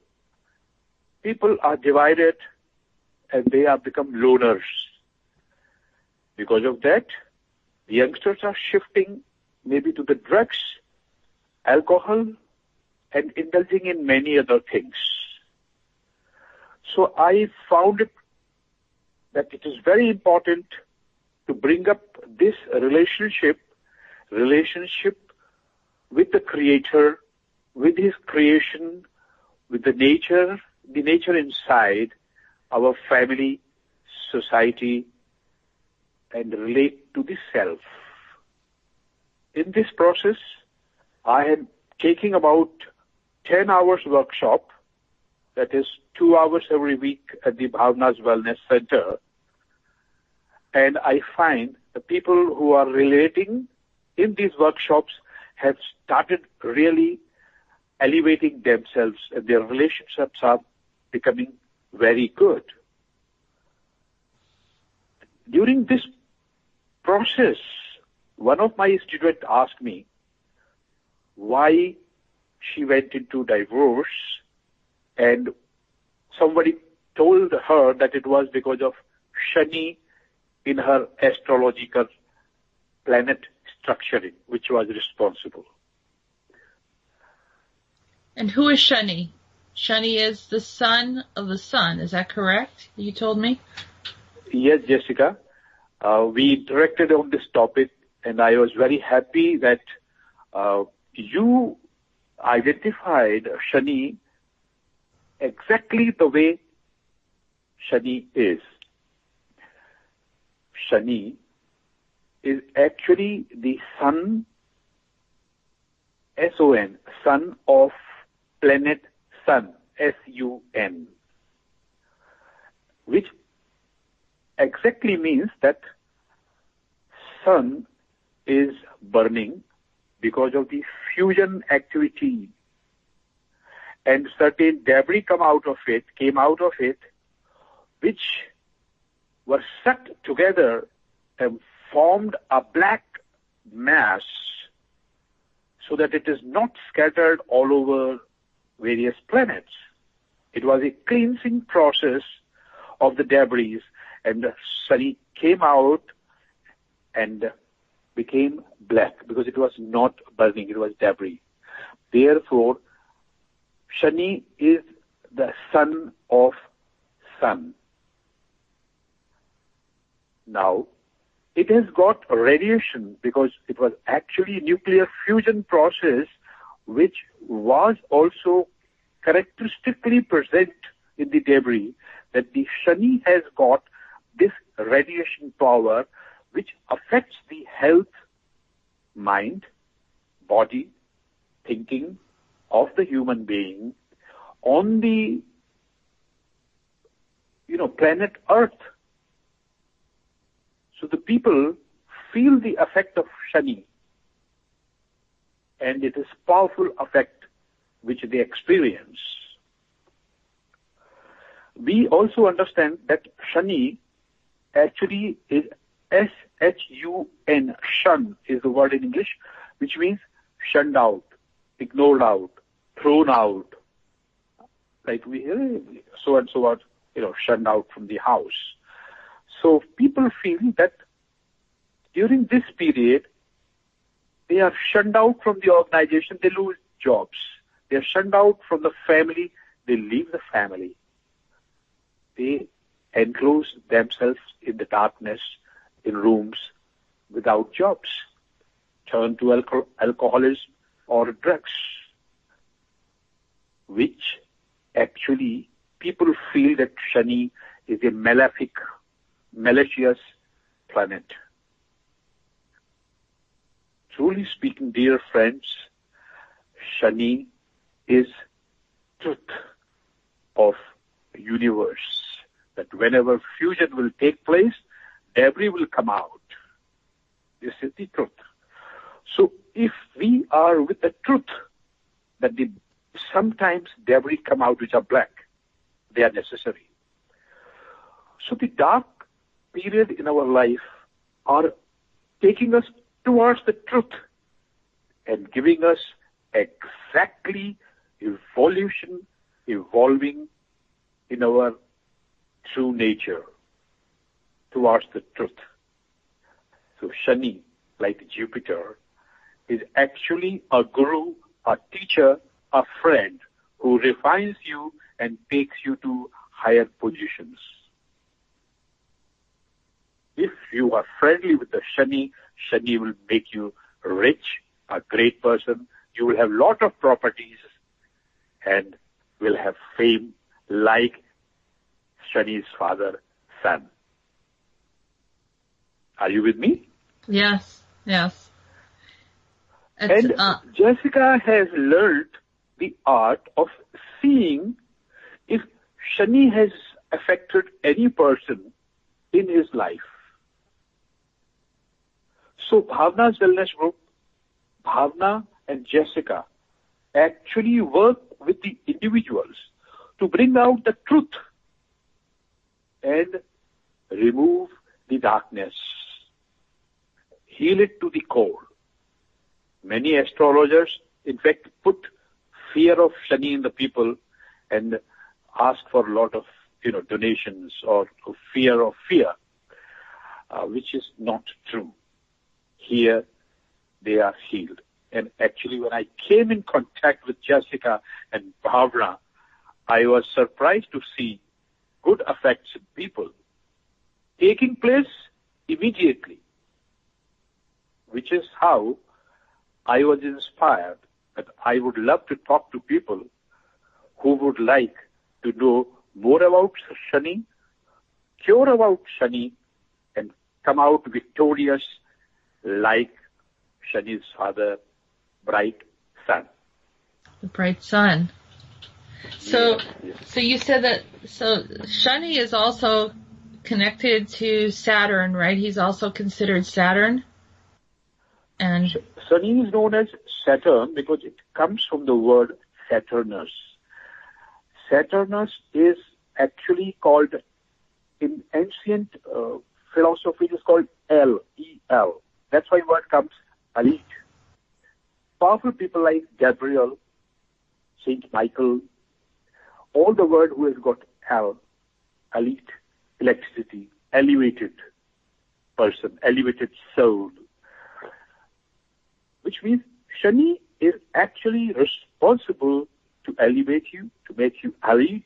People are divided and they have become loners. Because of that, the youngsters are shifting maybe to the drugs, alcohol, and indulging in many other things. So I found that it is very important to bring up this relationship with the Creator, with His creation, with the nature inside our family, society, and relate to the self. In this process, I am taking about 10 hours workshop, that is 2 hours every week at the Bhavna's Wellness Center. And I find the people who are relating in these workshops have started really elevating themselves, and their relationships are becoming very good. During this process, one of my students asked me why she went into divorce, and somebody told her that it was because of Shani in her astrological planet structuring, which was responsible. And who is Shani? Shani is the son of the sun. Is that correct? You told me? Yes, Jessica. We interacted on this topic, and I was very happy that you identified Shani exactly the way Shani is. Shani is actually the sun, S-O-N, son of planet Sun, S-U-N, which exactly means that sun is burning because of the fusion activity, and certain debris came out of it, which were sucked together and formed a black mass so that it is not scattered all over various planets. It was a cleansing process of the debris, and the sun came out and became black because it was not burning, it was debris. Therefore, Shani is the son of sun. Now, it has got radiation because it was actually a nuclear fusion process which was also characteristically present in the debris, that the Shani has got this radiation power which affects the health, mind, body, thinking of the human being on the, planet Earth. So the people feel the effect of Shani, and it is powerful effect which they experience. We also understand that Shani actually is S-H-U-N, shun is the word in English, which means shunned out, ignored out, thrown out, like we so and so are, shunned out from the house. So people feel that during this period, they are shunned out from the organization, they lose jobs. They are shunned out from the family, they leave the family. They enclose themselves in the darkness, in rooms, without jobs, turn to alcoholism or drugs, which actually people feel that Shani is a malefic, malicious planet. Truly speaking, dear friends, Shani is truth of universe, that whenever fusion will take place, debris will come out. This is the truth. So if we are with the truth that sometimes debris come out which are black, they are necessary. So the dark period in our life are taking us towards the truth and giving us exactly evolving in our true nature towards the truth. So Shani, like Jupiter, is actually a guru, a teacher, a friend who refines you and takes you to higher positions. If you are friendly with the Shani, Shani will make you rich, a great person. You will have lot of properties and will have fame like Shani's father, Sun. Are you with me? Yes. And Jessica has learned the art of seeing if Shani has affected any person in his life. So Bhavna's Wellness Group, Bhavna and Jessica actually work with the individuals to bring out the truth and remove the darkness, heal it to the core. Many astrologers, in fact, put fear of Shani in the people and ask for a lot of, donations or fear of fear, which is not true. Here, they are healed. And actually, when I came in contact with Jessica and Bhavna, I was surprised to see good effects in people taking place immediately, which is how I was inspired that I would love to talk to people who would like to know more about Shani, cure about Shani, and come out victorious like Shani's father, bright sun. The bright sun. So, Yes. so you said that, so Shani is also connected to Saturn, right? He's also considered Saturn? And Shani is known as Saturn because it comes from the word Saturnus. Saturnus is actually called, in ancient philosophy, it is called E-L. That's why word comes elite. Powerful people like Gabriel, Saint Michael, all the word who has got L, elite, electricity, elevated person, elevated soul, which means Shani is actually responsible to elevate you, to make you elite,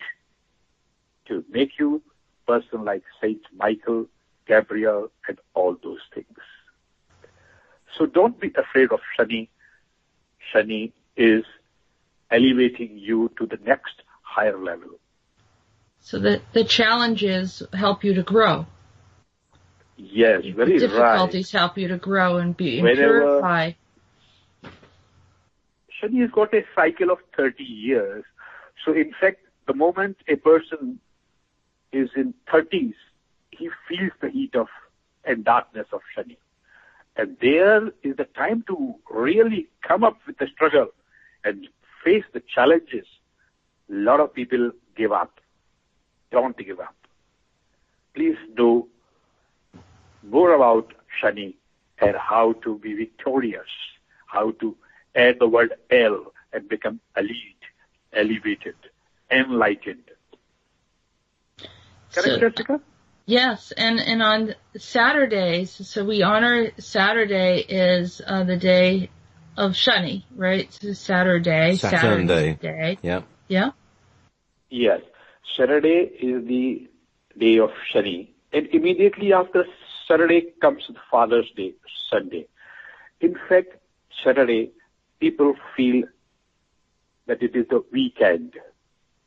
to make you person like Saint Michael, Gabriel, and all those things. So don't be afraid of Shani. Shani is elevating you to the next higher level. so the challenges help you to grow. Yes, very right. Difficulties help you to grow and be Whenever- purify. Shani has got a cycle of 30 years. So in fact, the moment a person is in 30s, he feels the heat of and darkness of Shani. And there is the time to really come up with the struggle and face the challenges. A lot of people give up. Don't give up. Please know more about Shani and how to be victorious, how to add the word L and become elite, elevated, enlightened. Correct, Jessica? Yes, and on Saturdays, so we honor Saturday is the day of Shani, right? It's Saturday. Saturn Day. Yeah. Yeah? Yes. Saturday is the day of Shani. And immediately after Saturday comes the Father's Day, Sunday. In fact, Saturday, people feel that it is the weekend.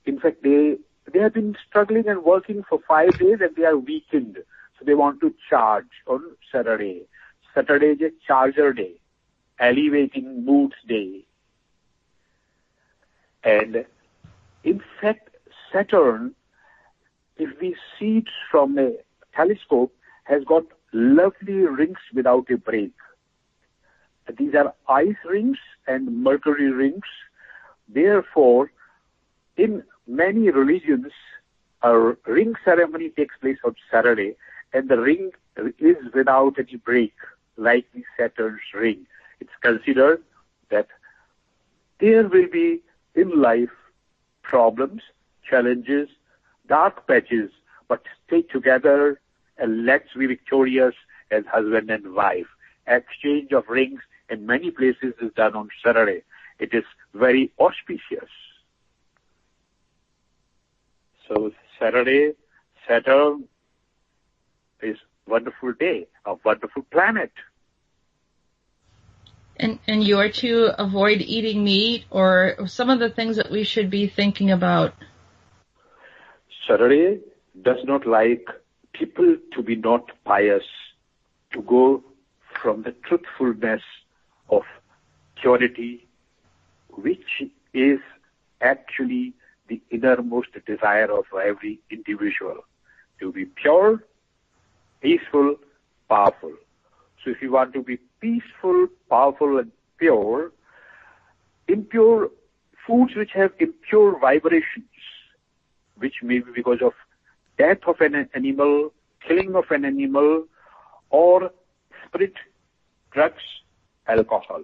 In fact, they have been struggling and working for 5 days and they are weakened. So they want to charge on Saturday. Saturday is a charger day, elevating moods day. And in fact, Saturn, if we see it from a telescope, has got lovely rings without a break. These are ice rings and mercury rings. Therefore, in many religions, a ring ceremony takes place on Saturday, and the ring is without any break, like the Saturn's ring. It's considered that there will be in life problems, challenges, dark patches, but stay together and let's be victorious as husband and wife. Exchange of rings in many places is done on Saturday. It is very auspicious. So Saturday, Saturn is a wonderful day, a wonderful planet. And you are to avoid eating meat or some of the things that we should be thinking about. Saturday does not like people to be not pious, to go from the truthfulness of purity, which is actually the innermost desire of every individual, to be pure, peaceful, powerful. So if you want to be peaceful, powerful, and pure, impure foods which have impure vibrations, which may be because of death of an animal, killing of an animal, or spirit, drugs, alcohol.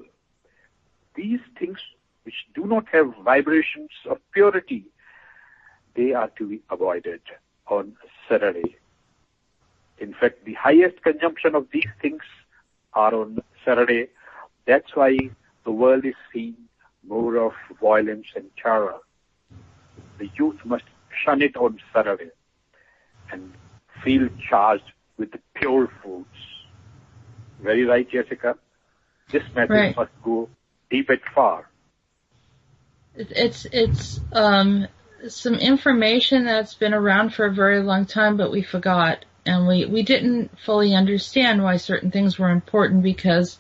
These things which do not have vibrations of purity, they are to be avoided on Saturday. In fact, the highest consumption of these things are on Saturday. That's why the world is seeing more of violence and terror. The youth must shun it on Saturday and feel charged with the pure foods. Very right, Jessica. This message must go deep and far. It's some information that's been around for a very long time, but we forgot. And we didn't fully understand why certain things were important, because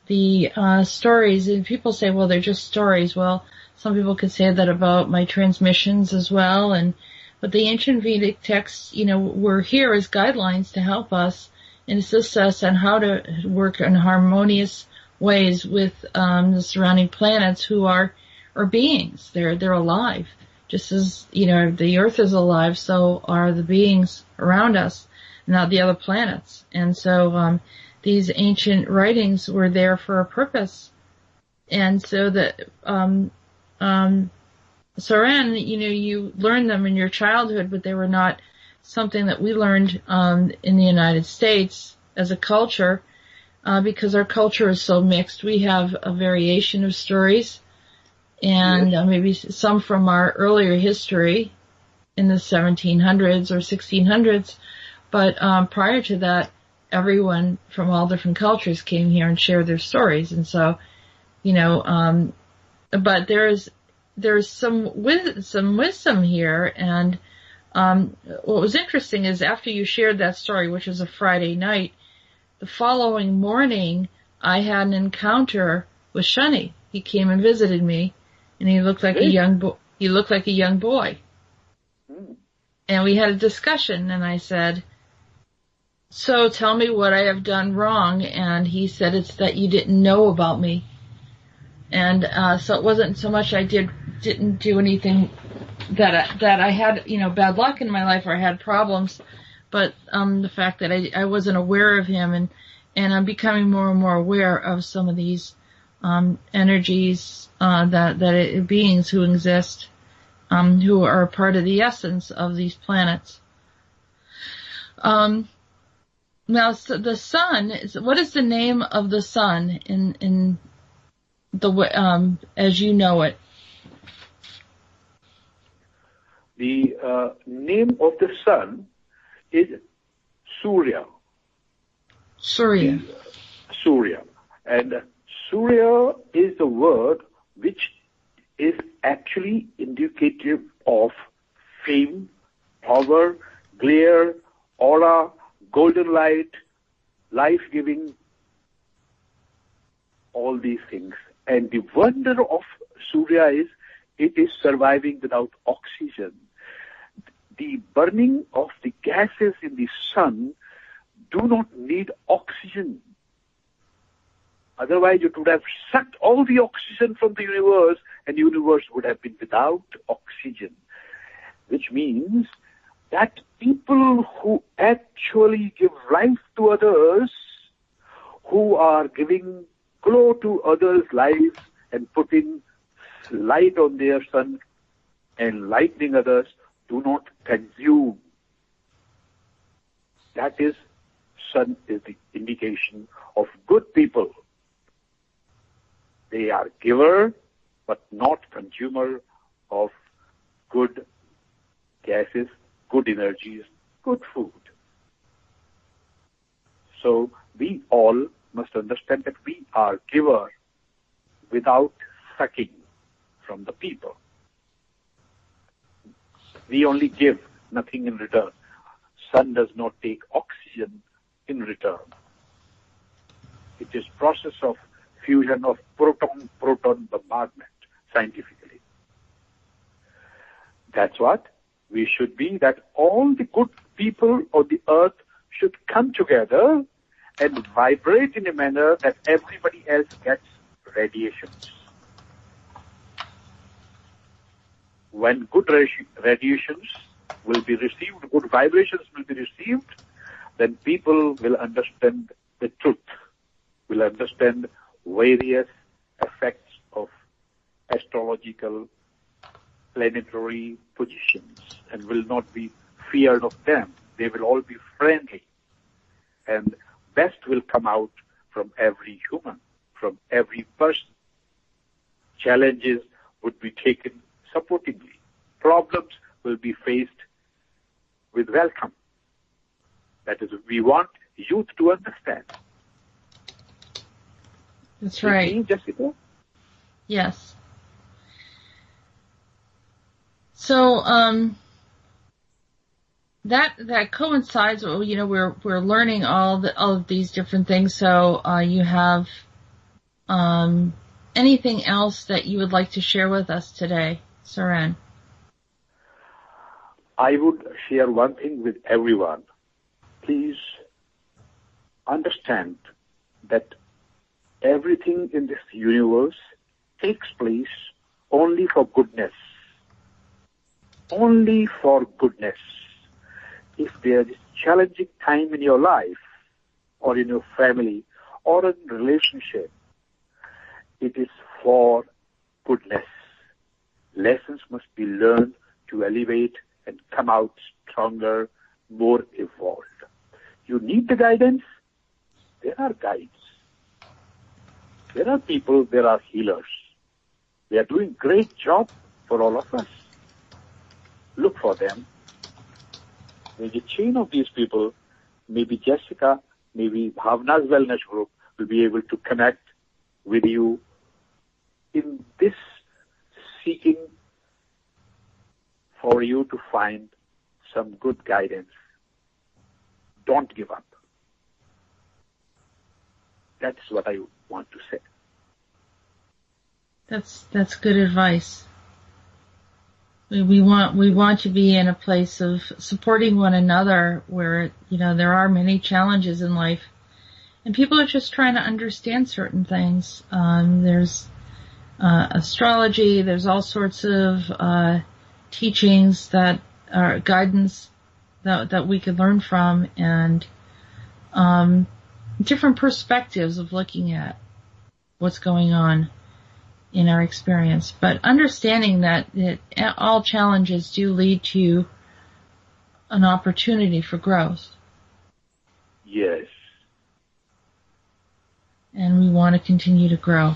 the stories, and people say, well, they're just stories. Well, some people could say that about my transmissions as well. But the ancient Vedic texts, were here as guidelines to help us and assist us on how to work in harmonious ways with the surrounding planets who are beings. They're alive. Just as, the earth is alive, so are the beings around us, not the other planets. And so these ancient writings were there for a purpose. And so that Suren, you learned them in your childhood, but they were not something that we learned in the United States as a culture, because our culture is so mixed. We have a variation of stories, and maybe some from our earlier history in the 1700s or 1600s. But prior to that, everyone from all different cultures came here and shared their stories. And so, but there's some wisdom here. And what was interesting is after you shared that story, which was a Friday night, the following morning I had an encounter with Shani. He came and visited me, and he looked like a young boy. And we had a discussion, and I said, so tell me what I have done wrong. And he said, it's that you didn't know about me. And so it wasn't so much I didn't do anything that I had, bad luck in my life or I had problems, but the fact that I wasn't aware of him, and I'm becoming more and more aware of some of these energies that beings who exist, who are a part of the essence of these planets. Now, so the sun what is the name of the sun in the as you know it? The name of the sun is Surya. Surya. And Surya is the word which is actually indicative of fame, power, glare, aura, golden light, life-giving, all these things. And the wonder of Surya is it is surviving without oxygen. The burning of the gases in the sun do not need oxygen. Otherwise, it would have sucked all the oxygen from the universe, and the universe would have been without oxygen. Which means that people who actually give life to others, who are giving glow to others' lives and putting light on their sun and lightening others, do not consume. That is, sun is the indication of good people. They are giver, but not consumer of good gases, good energies, good food. So we all must understand that we are giver without sucking from the people. We only give, nothing in return. Sun does not take oxygen in return. It is process of fusion of proton-proton bombardment, scientifically. That's what we should be, that all the good people of the earth should come together and vibrate in a manner that everybody else gets radiations. when good radiations will be received, good vibrations will be received, then people will understand the truth, will understand various effects of astrological planetary positions and will not be feared of them. They will all be friendly. And best will come out from every human, from every person. Challenges would be taken supportingly. Problems will be faced with welcome. That is, we want youth to understand. That's right. Me, Jessica? Yes. So, that coincides. You know, we're learning all of these different things. So, you have anything else that you would like to share with us today, Suren? I would share one thing with everyone. Please understand that everything in this universe takes place only for goodness. Only for goodness. If there is challenging time in your life or in your family or in relationship, it is for goodness. Lessons must be learned to elevate and come out stronger, more evolved. You need the guidance. There are guides. There are people, there are healers. They are doing great job for all of us. Look for them. There's a chain of these people. Maybe Jessica, maybe Bhavna's Wellness Group will be able to connect with you in this seeking for you to find some good guidance. Don't give up. That's what I want to say. That's good advice. We want to be in a place of supporting one another where, you know, there are many challenges in life and people are just trying to understand certain things. There's astrology, there's all sorts of teachings that are guidance that we could learn from, and different perspectives of looking at what's going on in our experience. But understanding that all challenges do lead to an opportunity for growth. Yes. And we want to continue to grow.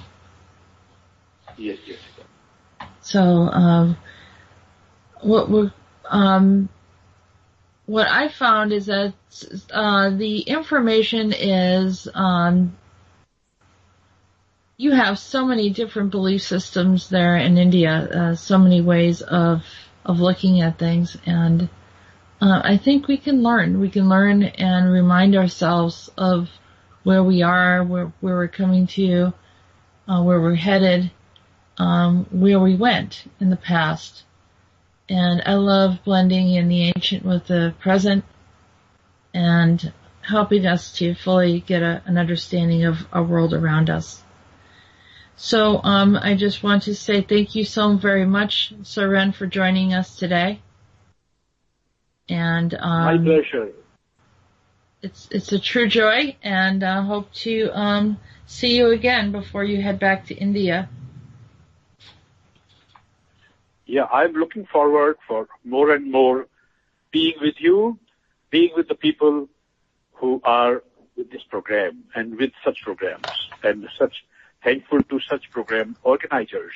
Yes. So, what I found is that the information is you have so many different belief systems there in India, so many ways of looking at things, and I think we can learn and remind ourselves of where we are, where we're coming to, where we're headed, where we went in the past. And I love blending in the ancient with the present and helping us to fully get an understanding of our world around us. So I just want to say thank you so very much, Suren, for joining us today. And my pleasure. It's a true joy, and I hope to see you again before you head back to India. Yeah, I'm looking forward for more and more being with you, being with the people who are with this program and with such programs, and such thankful to such program organizers.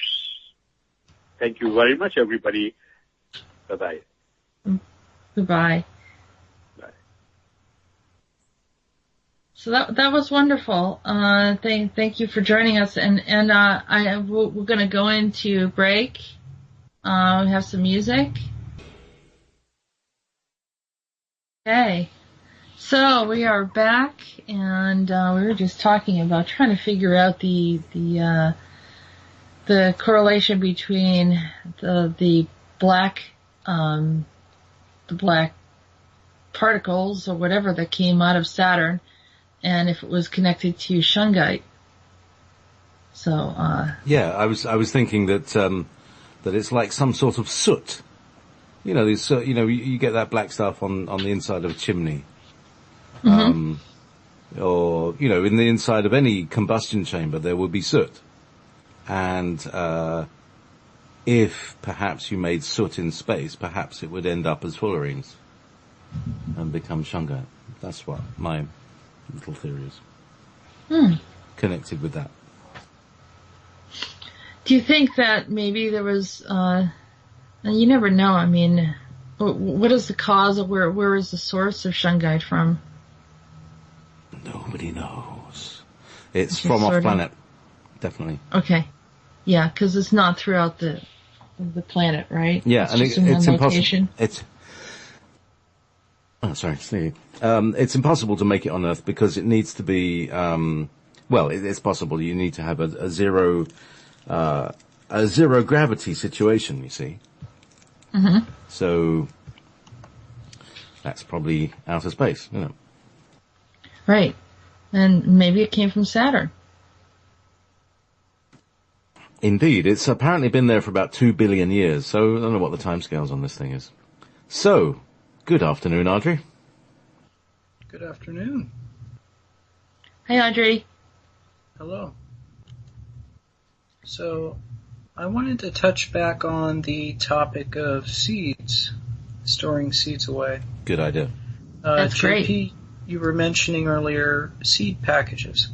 Thank you very much, everybody. Bye-bye. Goodbye. Bye. So that was wonderful. Thank you for joining us, and we're going to go into break. We have some music. Okay. So we are back, and we were just talking about trying to figure out the correlation between the black particles or whatever that came out of Saturn, and if it was connected to shungite. So yeah, I was thinking that that it's like some sort of soot. You know, you get that black stuff on the inside of a chimney. Or, in the inside of any combustion chamber, there will be soot. And, if perhaps you made soot in space, perhaps it would end up as fullerenes and become shungite. That's what my little theory is. Connected with that. Do you think that maybe there was, you never know, I mean, what is the cause of where is the source of shungite from? Nobody knows. It's from off-planet, definitely. Okay. Yeah, because it's not throughout the planet, right? Yeah, it's and just in one impossible. Location. It's impossible to make it on Earth because it needs to be, it's possible. You need to have a zero gravity situation, you see. Mm-hmm. So, that's probably outer space, Right. And maybe it came from Saturn. Indeed. It's apparently been there for about 2 billion years, so I don't know what the timescales on this thing is. So, good afternoon, Audrey. Good afternoon. Hi, Audrey. Hello. So, I wanted to touch back on the topic of seeds, storing seeds away. Good idea. That's great. JP, you were mentioning earlier seed packages.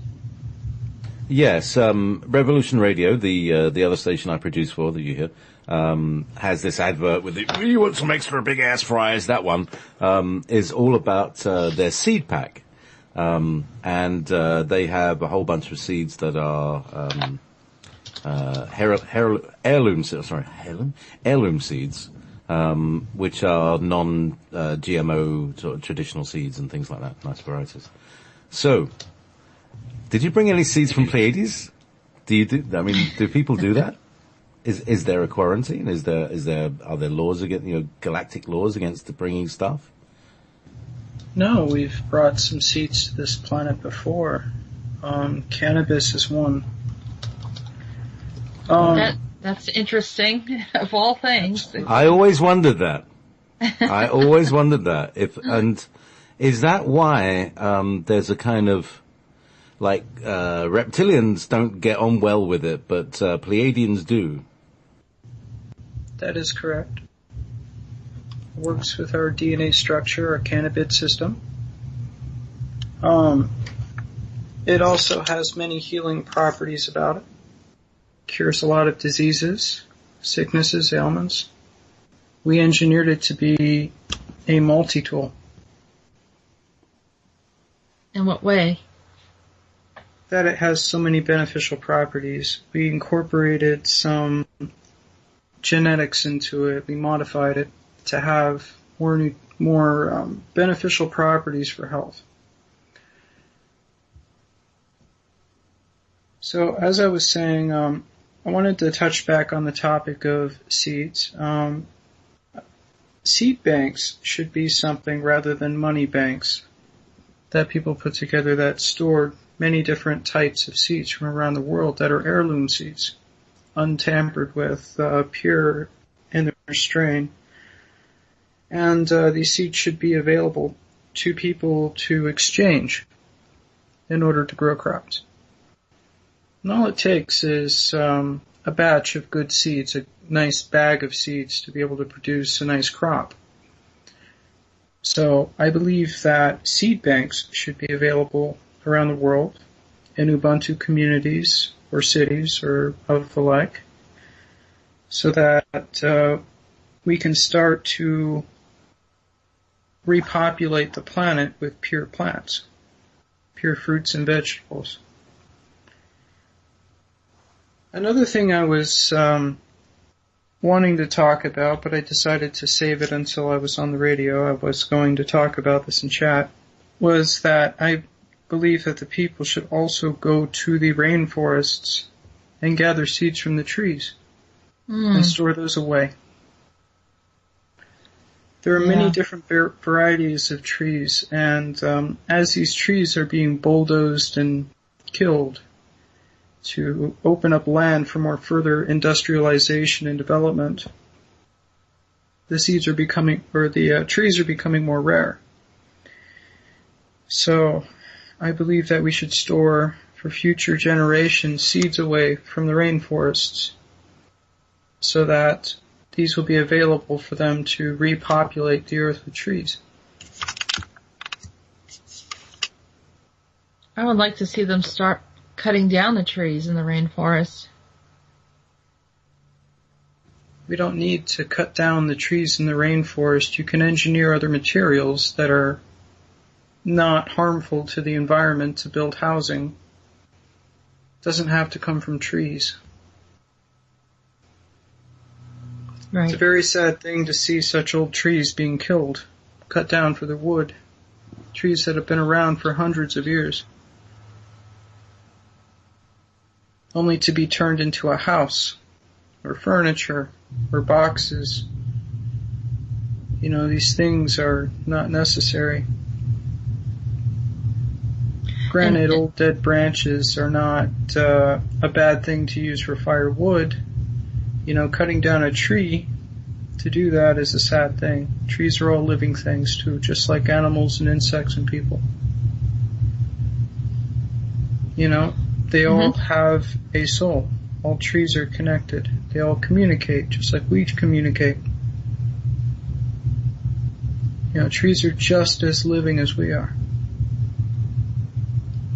Yes, Revolution Radio, the other station I produce for that you hear, has this advert with you want some extra big ass fries. That one is all about their seed pack, and they have a whole bunch of seeds that are heirloom seeds, which are non-GMO sort of traditional seeds and things like that, nice varieties. So, did you bring any seeds from Pleiades? Do people do that? Is there a quarantine? Are there laws against, galactic laws against bringing stuff? No, we've brought some seeds to this planet before. Cannabis is one. That's interesting, of all things. I always wondered that. Is that why, there's a kind of, reptilians don't get on well with it, but, Pleiadians do? That is correct. Works with our DNA structure, our cannabis system. It also has many healing properties about it. Cures a lot of diseases, sicknesses, ailments. We engineered it to be a multi-tool. In what way? That it has so many beneficial properties. We incorporated some genetics into it. We modified it to have more beneficial properties for health. So, as I was saying, I wanted to touch back on the topic of seeds. Seed banks should be something rather than money banks that people put together that stored many different types of seeds from around the world that are heirloom seeds, untampered with, pure in their strain. And these seeds should be available to people to exchange in order to grow crops. And all it takes is a batch of good seeds, a nice bag of seeds to be able to produce a nice crop. So I believe that seed banks should be available around the world in Ubuntu communities or cities or of the like, so that we can start to repopulate the planet with pure plants, pure fruits and vegetables. Another thing I was wanting to talk about, but I decided to save it until I was on the radio, I was going to talk about this in chat, was that I believe that the people should also go to the rainforests and gather seeds from the trees and store those away. There are many different varieties of trees, and as these trees are being bulldozed and killed, to open up land for more further industrialization and development, the trees are becoming more rare. So I believe that we should store for future generations seeds away from the rainforests so that these will be available for them to repopulate the earth with trees. I would like to see them start cutting down the trees in the rainforest. We don't need to cut down the trees in the rainforest. You can engineer other materials that are not harmful to the environment to build housing. It doesn't have to come from trees. Right. It's a very sad thing to see such old trees being killed, cut down for their wood. Trees that have been around for hundreds of years. Only to be turned into a house, or furniture, or boxes. You know, these things are not necessary. Granted, old dead branches are not a bad thing to use for firewood. You know, cutting down a tree to do that is a sad thing. Trees are all living things too, just like animals and insects and people. You know, they all have a soul. All trees are connected. They all communicate, just like we communicate. You know, trees are just as living as we are.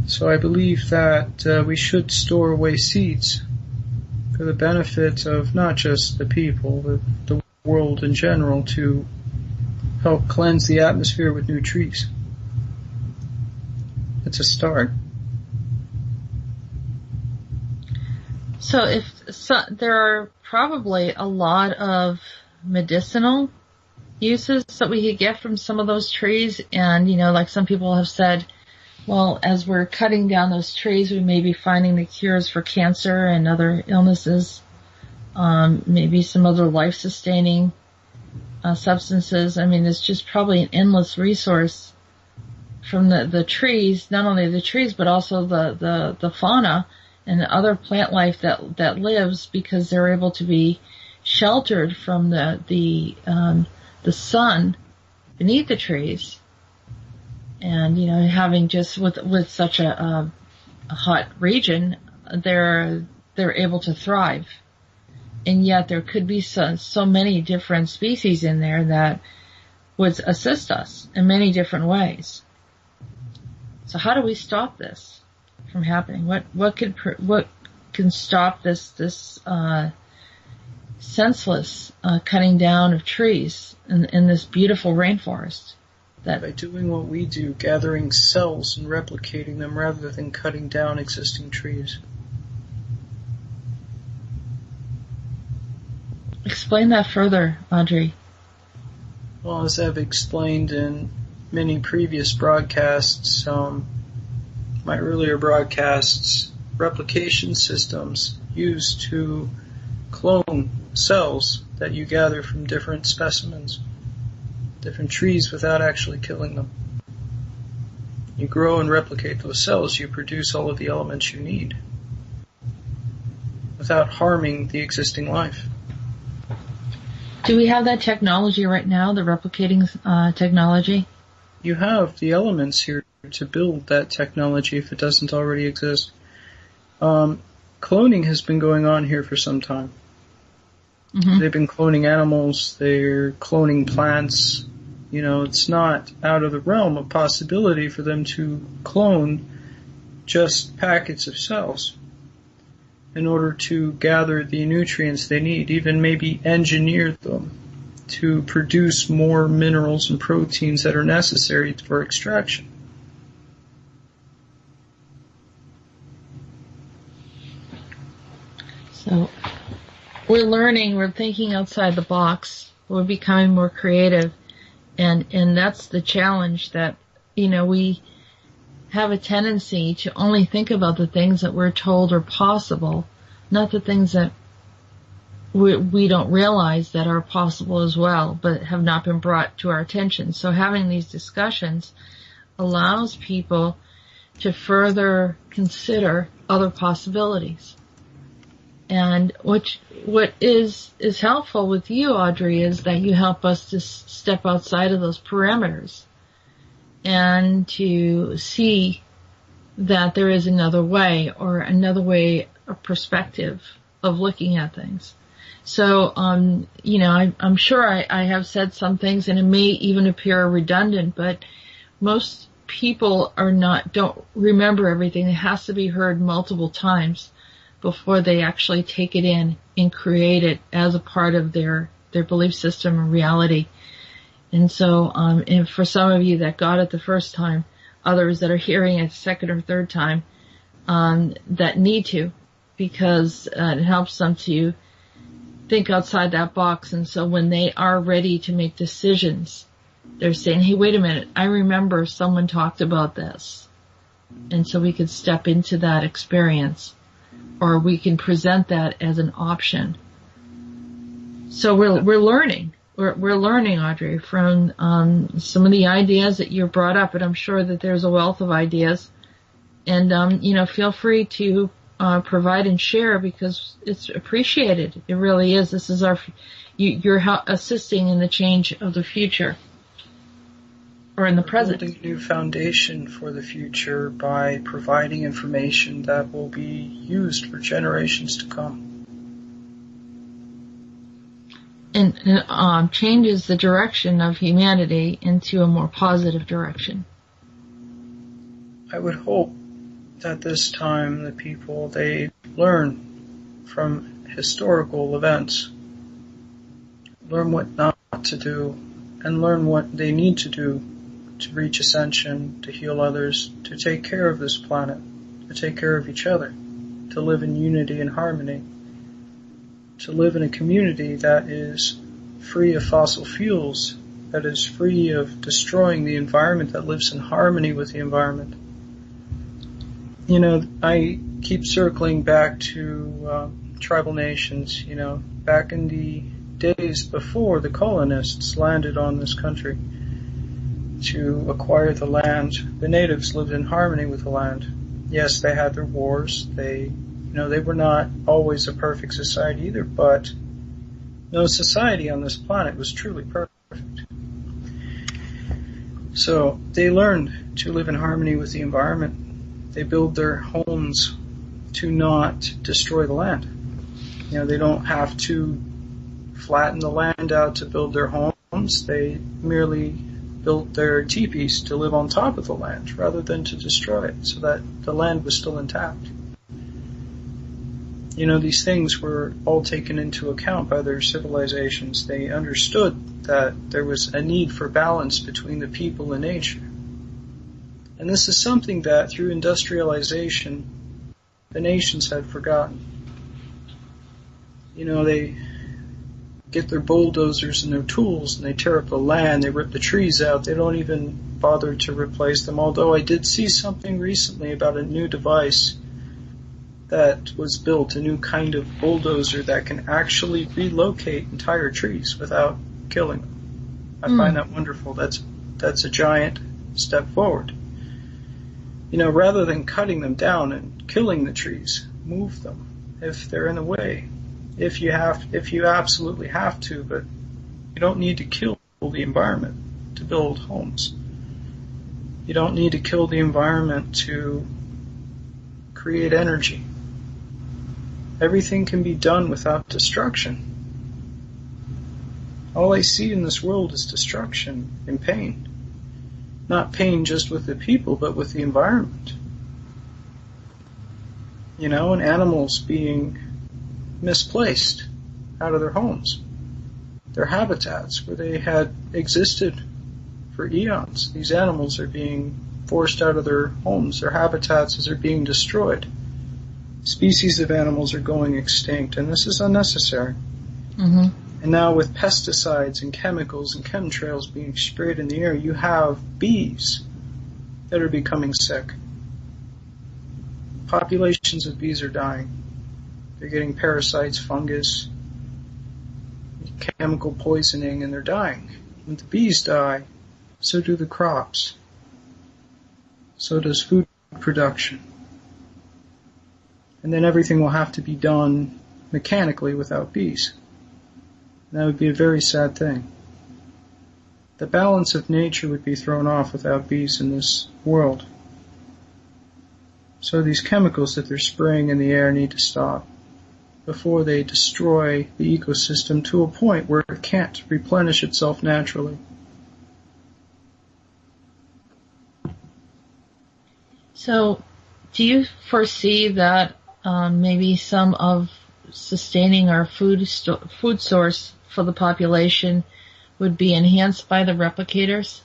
So I believe that we should store away seeds for the benefit of not just the people, the world in general, to help cleanse the atmosphere with new trees. It's a start. So there are probably a lot of medicinal uses that we could get from some of those trees, and you know, like some people have said, well, as we're cutting down those trees, we may be finding the cures for cancer and other illnesses, maybe some other life-sustaining substances. I mean, it's just probably an endless resource from the trees, not only the trees, but also the fauna and the other plant life that lives, because they're able to be sheltered from the sun beneath the trees. And, you know, having just with such a hot region, they're able to thrive. And yet there could be so many different species in there that would assist us in many different ways. So how do we stop this from happening? What can stop this senseless cutting down of trees in this beautiful rainforest? By doing what we do, gathering cells and replicating them rather than cutting down existing trees. Explain that further, Audrey. Well, as I've explained in many previous broadcasts, my earlier broadcasts, replication systems used to clone cells that you gather from different specimens, different trees, without actually killing them. You grow and replicate those cells, you produce all of the elements you need without harming the existing life. Do we have that technology right now, the replicating technology? You have the elements here to build that technology if it doesn't already exist. Cloning has been going on here for some time. Mm-hmm. They've been cloning animals, they're cloning plants. You know, it's not out of the realm of possibility for them to clone just packets of cells in order to gather the nutrients they need, even maybe engineer them to produce more minerals and proteins that are necessary for extraction. So we're learning, we're thinking outside the box, we're becoming more creative. And that's the challenge, that, you know, we have a tendency to only think about the things that we're told are possible, not the things that we don't realize that are possible as well, but have not been brought to our attention. So having these discussions allows people to further consider other possibilities. And what is helpful with you, Audrey, is that you help us to step outside of those parameters and to see that there is another way, or another way, a perspective of looking at things. So, I'm sure I have said some things, and it may even appear redundant, but most people don't remember everything. It has to be heard multiple times before they actually take it in and create it as a part of their belief system and reality. And so, and for some of you that got it the first time, others that are hearing it second or third time, that need to, because it helps them to think outside that box. And so when they are ready to make decisions, they're saying, hey, wait a minute, I remember someone talked about this. And so we could step into that experience, or we can present that as an option. So we're learning. We're learning, Audrey, from some of the ideas that you brought up, and I'm sure that there's a wealth of ideas. And feel free to provide and share, because it's appreciated. It really is. This is you're assisting in the change of the future, or in the present. Building a new foundation for the future by providing information that will be used for generations to come. And changes the direction of humanity into a more positive direction. I would hope that this time the people, they learn from historical events, learn what not to do, and learn what they need to do to reach ascension, to heal others, to take care of this planet, to take care of each other, to live in unity and harmony, to live in a community that is free of fossil fuels, that is free of destroying the environment, that lives in harmony with the environment. I keep circling back to tribal nations, back in the days before the colonists landed on this country to acquire the land. The natives lived in harmony with the land. Yes, they had their wars. They were not always a perfect society either, but no society on this planet was truly perfect. So they learned to live in harmony with the environment. They build their homes to not destroy the land. They don't have to flatten the land out to build their homes. They merely built their teepees to live on top of the land rather than to destroy it, so that the land was still intact. These things were all taken into account by their civilizations. They understood that there was a need for balance between the people and nature. And this is something that through industrialization, the nations had forgotten. They get their bulldozers and their tools and they tear up the land, they rip the trees out, they don't even bother to replace them. Although I did see something recently about a new device that was built, a new kind of bulldozer that can actually relocate entire trees without killing them. I find that wonderful. That's a giant step forward. Rather than cutting them down and killing the trees, move them if they're in the way. If you absolutely have to, but you don't need to kill the environment to build homes. You don't need to kill the environment to create energy. Everything can be done without destruction. All I see in this world is destruction and pain. Not pain just with the people, but with the environment. And animals being misplaced out of their homes, their habitats where they had existed for eons. These animals are being forced out of their homes, their habitats as they're being destroyed. Species of animals are going extinct, and this is unnecessary. Mm-hmm. And now with pesticides and chemicals and chemtrails being sprayed in the air, you have bees that are becoming sick. Populations of bees are dying. They're getting parasites, fungus, chemical poisoning, and they're dying. When the bees die, so do the crops. So does food production. And then everything will have to be done mechanically without bees. And that would be a very sad thing. The balance of nature would be thrown off without bees in this world. So these chemicals that they're spraying in the air need to stop before they destroy the ecosystem to a point where it can't replenish itself naturally. So, do you foresee that maybe some of sustaining our food source for the population would be enhanced by the replicators?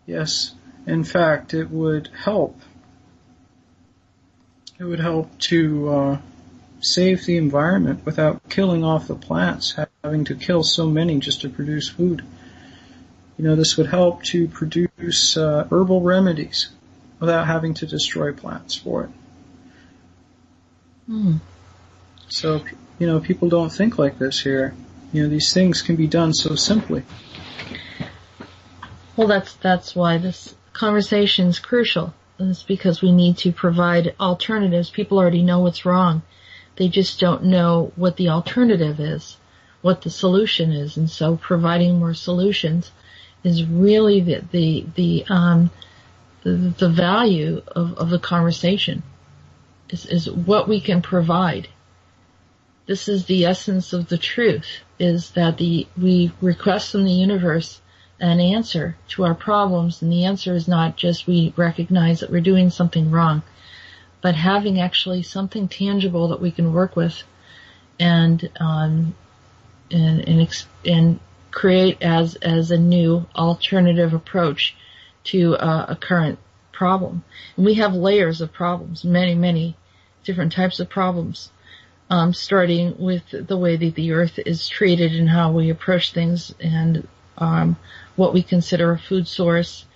Yes. In fact, it would help. It would help to save the environment without killing off the plants, having to kill so many just to produce food. You know, this would help to produce herbal remedies without having to destroy plants for it. So, you know, people don't think like this here. You know, these things can be done so simply. Well, that's why this conversation is crucial. It's because we need to provide alternatives. People already know what's wrong. They just don't know what the alternative is, what the solution is. And so providing more solutions is really the value of the conversation, is what we can provide. This is the essence of the truth, is that we request from the universe an answer to our problems, and the answer is not just we recognize that we're doing something wrong, but having actually something tangible that we can work with and create as a new alternative approach to a current problem. And we have layers of problems, many different types of problems, starting with the way that the earth is treated and how we approach things, and what we consider a food source,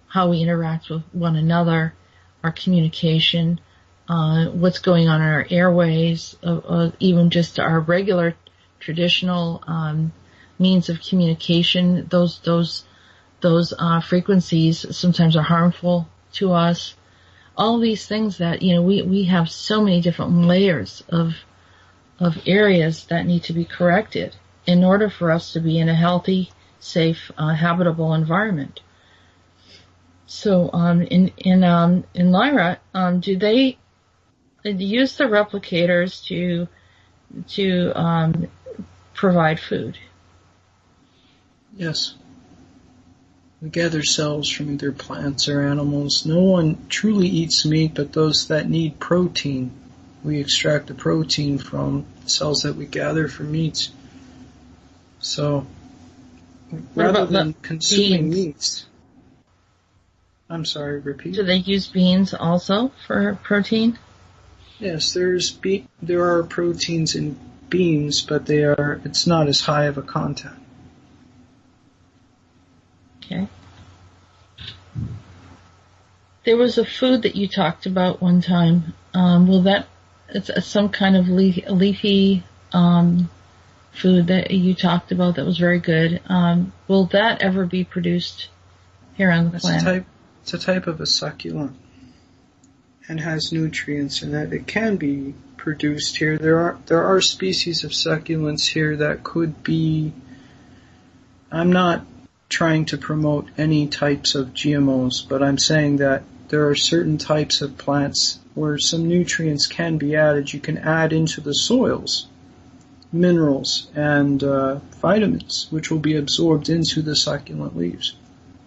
how we interact with one another, our communication, what's going on in our airways, even just our regular traditional means of communication. Those frequencies sometimes are harmful to us. All of these things that, you know, we have so many different layers of areas that need to be corrected in order for us to be in a healthy, safe, habitable environment. So, in Lyra, do they use the replicators to provide food? Yes. We gather cells from either plants or animals. No one truly eats meat, but those that need protein. We extract the protein from cells that we gather from meats. So, rather than consuming meats. I'm sorry, repeat. Do they use beans also for protein? Yes, there are proteins in beans, but it's not as high of a content. Okay. There was a food that you talked about one time. It's some kind of leafy food that you talked about that was very good. Will that ever be produced here on the planet? It's a type of a succulent and has nutrients in it. It can be produced here. There are species of succulents here that could be. I'm not trying to promote any types of GMOs, but I'm saying that there are certain types of plants where some nutrients can be added. You can add into the soils minerals and vitamins, which will be absorbed into the succulent leaves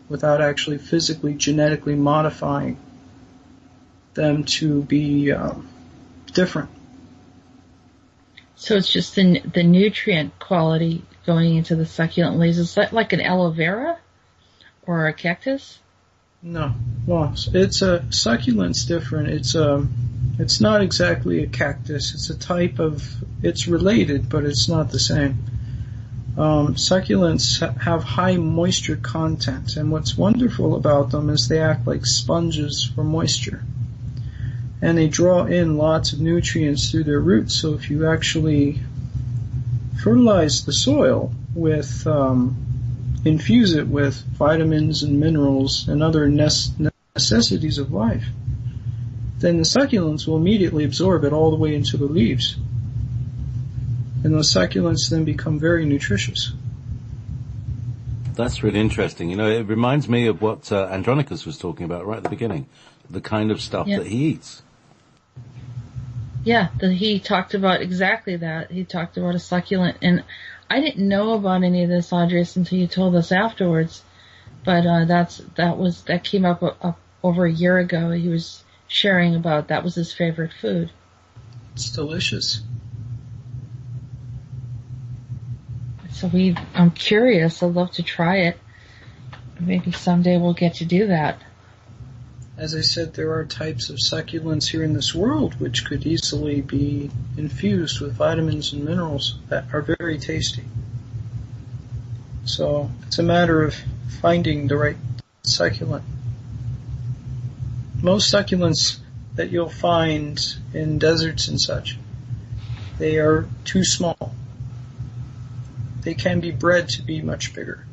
without actually physically, genetically modifying them to be different. So it's just the nutrient quality going into the succulent leaves. Is that like an aloe vera or a cactus? No. Well, it's a succulent's different. It's not exactly a cactus. It's a type of. It's related, but it's not the same. Succulents have high moisture content, and what's wonderful about them is they act like sponges for moisture. And they draw in lots of nutrients through their roots, so if you actually fertilize the soil with, infuse it with vitamins and minerals and other necessities of life, then the succulents will immediately absorb it all the way into the leaves. And those succulents then become very nutritious. That's really interesting. You know, it reminds me of what Andronicus was talking about right at the beginning, the kind of stuff that he eats. Yeah, he talked about exactly that. He talked about a succulent, and I didn't know about any of this, Andres, until you told us afterwards. But that came up over a year ago. He was sharing about that was his favorite food. It's delicious. So I'm curious. I'd love to try it. Maybe someday we'll get to do that. As I said, there are types of succulents here in this world which could easily be infused with vitamins and minerals that are very tasty. So it's a matter of finding the right succulent. Most succulents that you'll find in deserts and such, they are too small. They can be bred to be much bigger.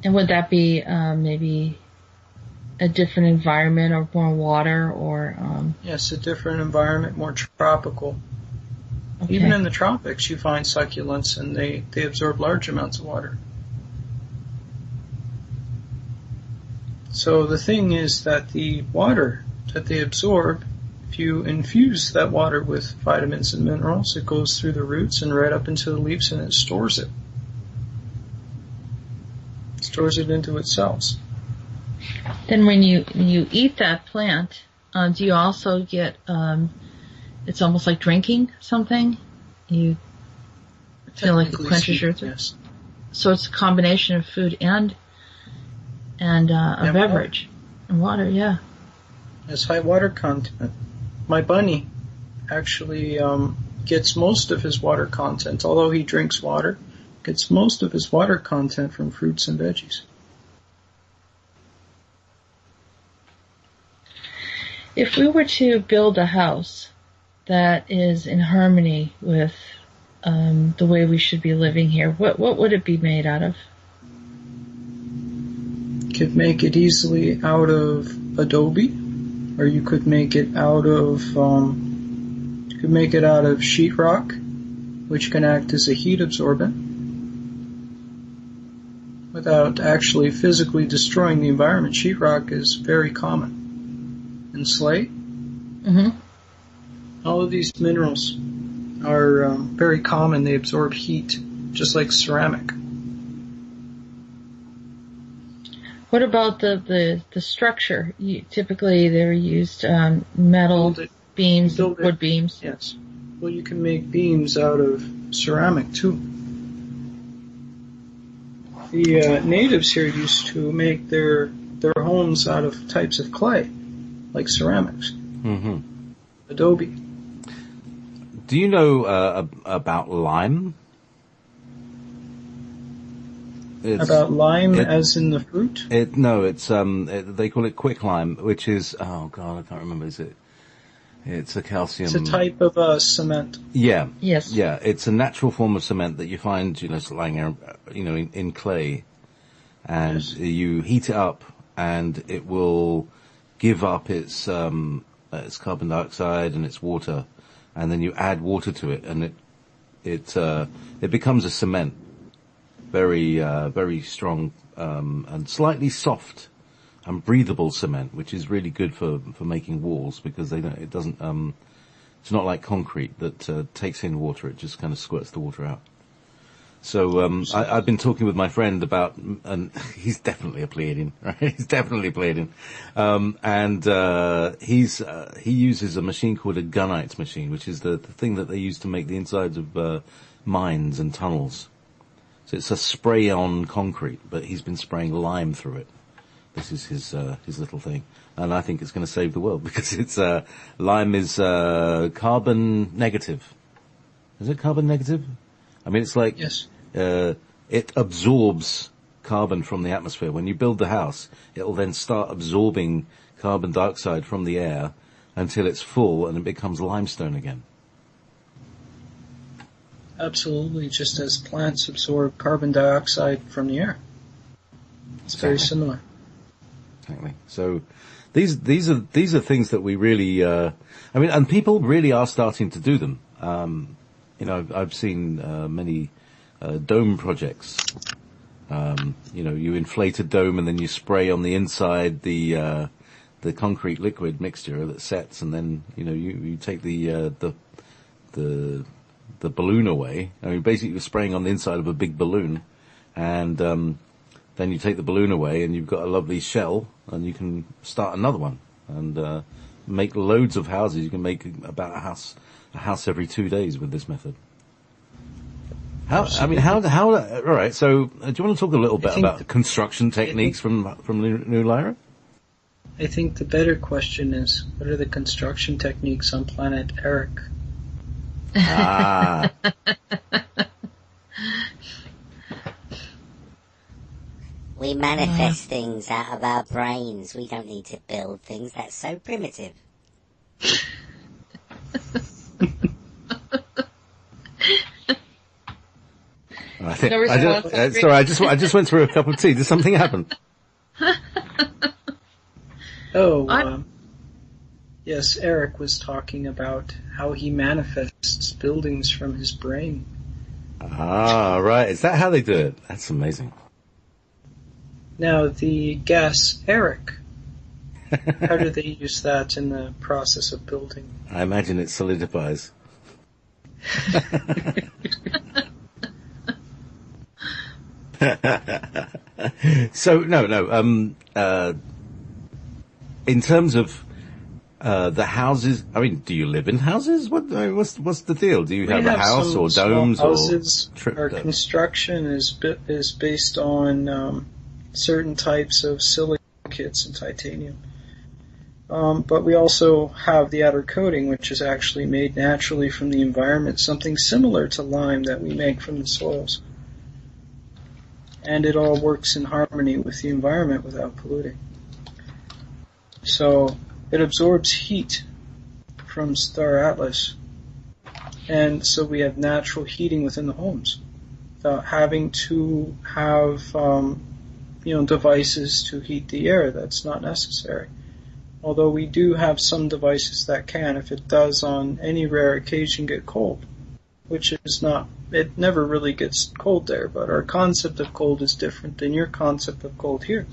And would that be maybe a different environment or more water or? Yes, a different environment, more tropical. Okay. Even in the tropics, you find succulents, and they absorb large amounts of water. So the thing is that the water that they absorb, if you infuse that water with vitamins and minerals, it goes through the roots and right up into the leaves, and it stores it. It stores it into its cells. Then when you eat that plant, do you also get, it's almost like drinking something? You feel like it quenches your thirst? Yes. So it's a combination of food and a beverage. And water, yeah. It's high water content. My bunny actually gets most of his water content, although he drinks water, gets most of his water content from fruits and veggies. If we were to build a house that is in harmony with the way we should be living here, what would it be made out of? You could make it easily out of adobe, or you could make it out of sheetrock, which can act as a heat absorbent without actually physically destroying the environment. Sheetrock is very common. And slate. Mm-hmm. All of these minerals are very common. They absorb heat, just like ceramic. What about the structure? Typically, they're used metal beams, wood beams. Yes. Well, you can make beams out of ceramic too. The natives here used to make their homes out of types of clay, like ceramics, adobe. Do you know about lime? About lime, as in the fruit? They call it quicklime, which is, oh God, I can't remember. It's a calcium. It's a type of cement. Yeah. Yes. Yeah, it's a natural form of cement that you find, lying around, in clay, and yes. You heat it up, and it will give up its carbon dioxide and its water, and then you add water to it, and it becomes a cement. Very, very strong, and slightly soft and breathable cement, which is really good for making walls, because it's not like concrete that takes in water. It just kind of squirts the water out. So, I've been talking with my friend about, and he's definitely a Pleiadian, right? He's definitely a Pleiadian. He uses a machine called a gunite machine, which is the thing that they use to make the insides of, mines and tunnels. So it's a spray-on concrete, but he's been spraying lime through it. This is his little thing. And I think it's going to save the world, because lime is, carbon negative. Is it carbon negative? I mean, it's like, yes. It absorbs carbon from the atmosphere. When you build the house, it will then start absorbing carbon dioxide from the air until it's full and it becomes limestone again. Absolutely, just as plants absorb carbon dioxide from the air. It's very similar. Exactly. So these are things that we really, and people really are starting to do them. I've seen many dome projects. You inflate a dome and then you spray on the inside the concrete liquid mixture that sets, and then you take the balloon away. I mean, basically you're spraying on the inside of a big balloon, and then you take the balloon away and you've got a lovely shell, and you can start another one and make loads of houses. You can make about a house every 2 days with this method. All right, so do you want to talk a little bit about construction techniques from New Lyra? I think the better question is, what are the construction techniques on planet Eric? Ah. We manifest things out of our brains. We don't need to build things. That's so primitive. I just went through a cup of tea. Did something happen? Yes, Eric was talking about how he manifests buildings from his brain. Ah, right. Is that how they do it? That's amazing. Now, the gas Eric, how do they use that in the process of building? I imagine it solidifies. So, in terms of the houses, I mean, do you live in houses? What's the deal? Do you have a house or domes houses? Or our construction is based on certain types of silicates and titanium. But we also have the outer coating, which is actually made naturally from the environment, something similar to lime that we make from the soils. And it all works in harmony with the environment without polluting. So it absorbs heat from Star Atlas, and so we have natural heating within the homes without having to have devices to heat the air. That's not necessary. Although we do have some devices that can, if it does on any rare occasion get cold, which is not, it never really gets cold there, but our concept of cold is different than your concept of cold here.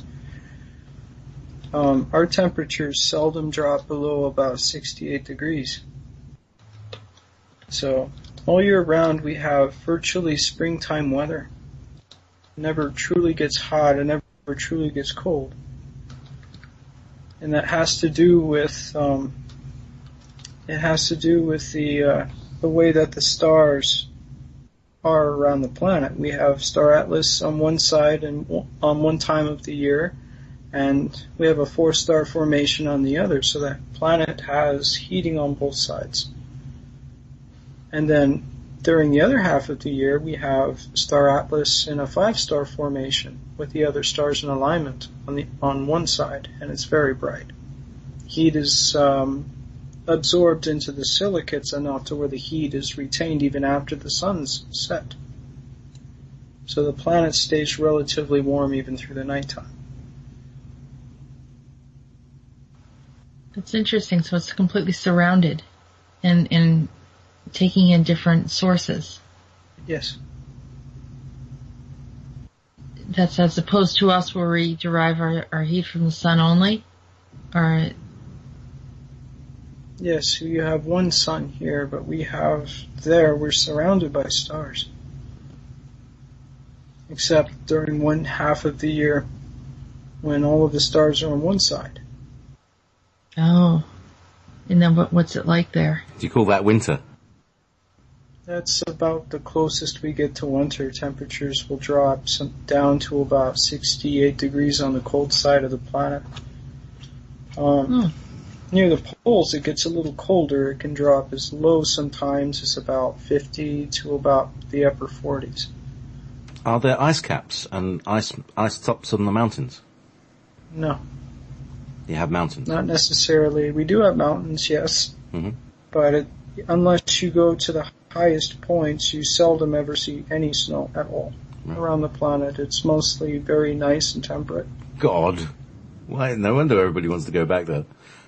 Our temperatures seldom drop below about 68 degrees. So all year round we have virtually springtime weather. It never truly gets hot and never truly gets cold. And that has to do with the way that the stars are around the planet. We have Star Atlas on one side and on one time of the year, and we have a 4-star formation on the other, so that planet has heating on both sides. And then during the other half of the year, we have Star Atlas in a 5-star formation with the other stars in alignment on one side, and it's very bright. Heat is absorbed into the silicates enough to where the heat is retained even after the sun's set. So the planet stays relatively warm even through the nighttime. That's interesting. So it's completely surrounded and taking in different sources. Yes. That's as opposed to us where we derive our heat from the sun only? Or... Yes, so you have one sun here, but we're surrounded by stars. Except during one half of the year when all of the stars are on one side. Oh. And then what's it like there? Do you call that winter? That's about the closest we get to winter. Temperatures will drop down to about 68 degrees on the cold side of the planet. Near the poles, it gets a little colder. It can drop as low sometimes as about 50 to about the upper 40s. Are there ice caps and ice tops on the mountains? No. You have mountains? Not necessarily. We do have mountains, yes. Mm-hmm. But unless you go to the highest points, you seldom ever see any snow at all. around the planet. It's mostly very nice and temperate. God. Why? No wonder everybody wants to go back there.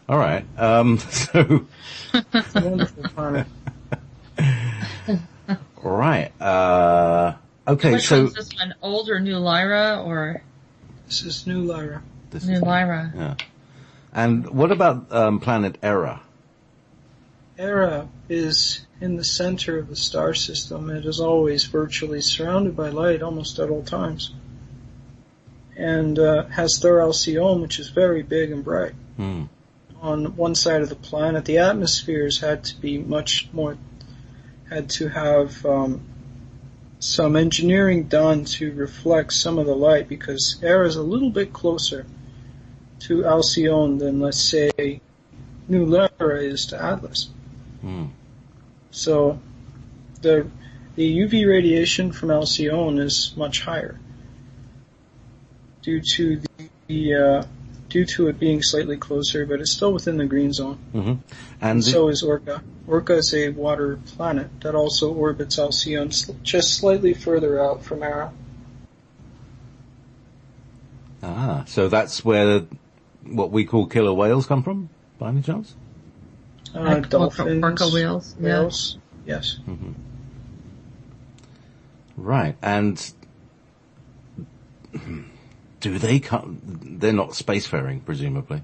All right. So. It's a wonderful planet. Right. Okay. Which one's this one? Old or New Lyra or? This is New Lyra. New Lyra. Yeah. And what about planet Era? Era is in the center of the star system. It is always virtually surrounded by light almost at all times. And has star Alcyone, which is very big and bright. On one side of the planet, the atmospheres had to be much more, had to have some engineering done to reflect some of the light, because Era is a little bit closer to Alcyone than, let's say, New Lyra is to Atlas. So the UV radiation from Alcyone is much higher due to due to it being slightly closer, but it's still within the green zone. And so is Orca. Orca is a water planet that also orbits Alcyone, just slightly further out from Era. So that's where what we call killer whales come from, by any chance? Dolphins. Orca whales. Whales. Yes. Right. And do they come? They're not spacefaring, presumably.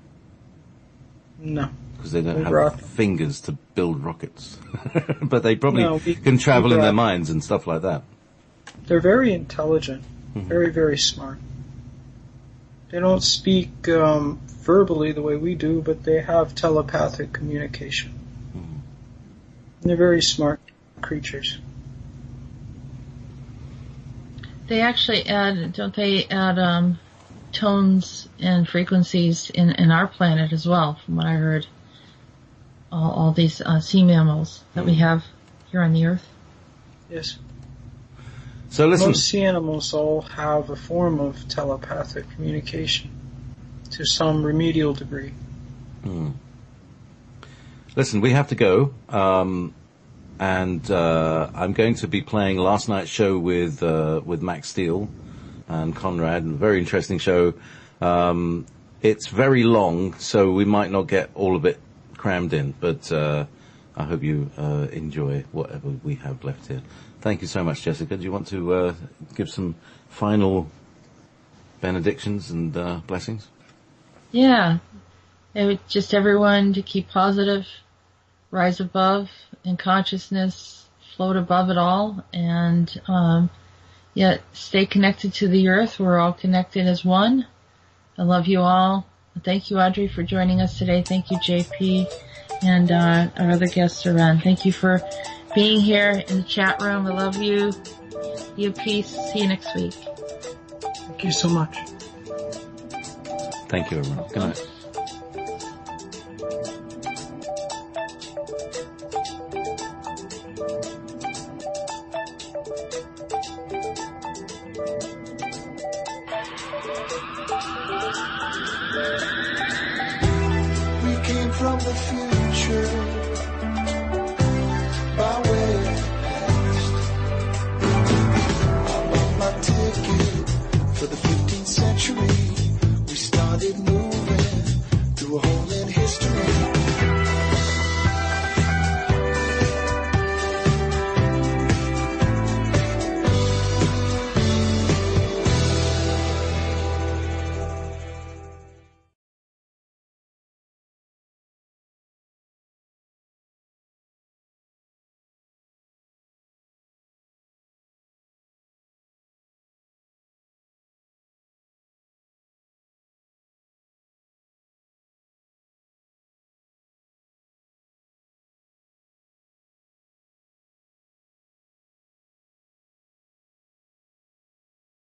No. Because they don't have fingers to build rockets. But they probably can travel in their minds and stuff like that. They're very intelligent. Very, very smart. They don't speak verbally the way we do, but they have telepathic communication. They're very smart creatures. They actually don't they add tones and frequencies in our planet as well, from what I heard. All these sea mammals that we have here on the Earth. Yes. So listen. Most sea animals all have a form of telepathic communication to some remedial degree. Listen, we have to go, and I'm going to be playing last night's show with Max Steele and Conrad, and a very interesting show. It's very long, so we might not get all of it crammed in, but I hope you enjoy whatever we have left here. Thank you so much, Jessica. Do you want to give some final benedictions and blessings? Yeah. Just everyone to keep positive, rise above in consciousness, float above it all, and yet stay connected to the Earth. We're all connected as one. I love you all. Thank you, Audrey, for joining us today. Thank you, JP, and our other guest, Suren. Thank you for being here in the chat room. I love you. Be at peace. See you next week. Thank you so much. Thank you, everyone. Good night. We came from the field.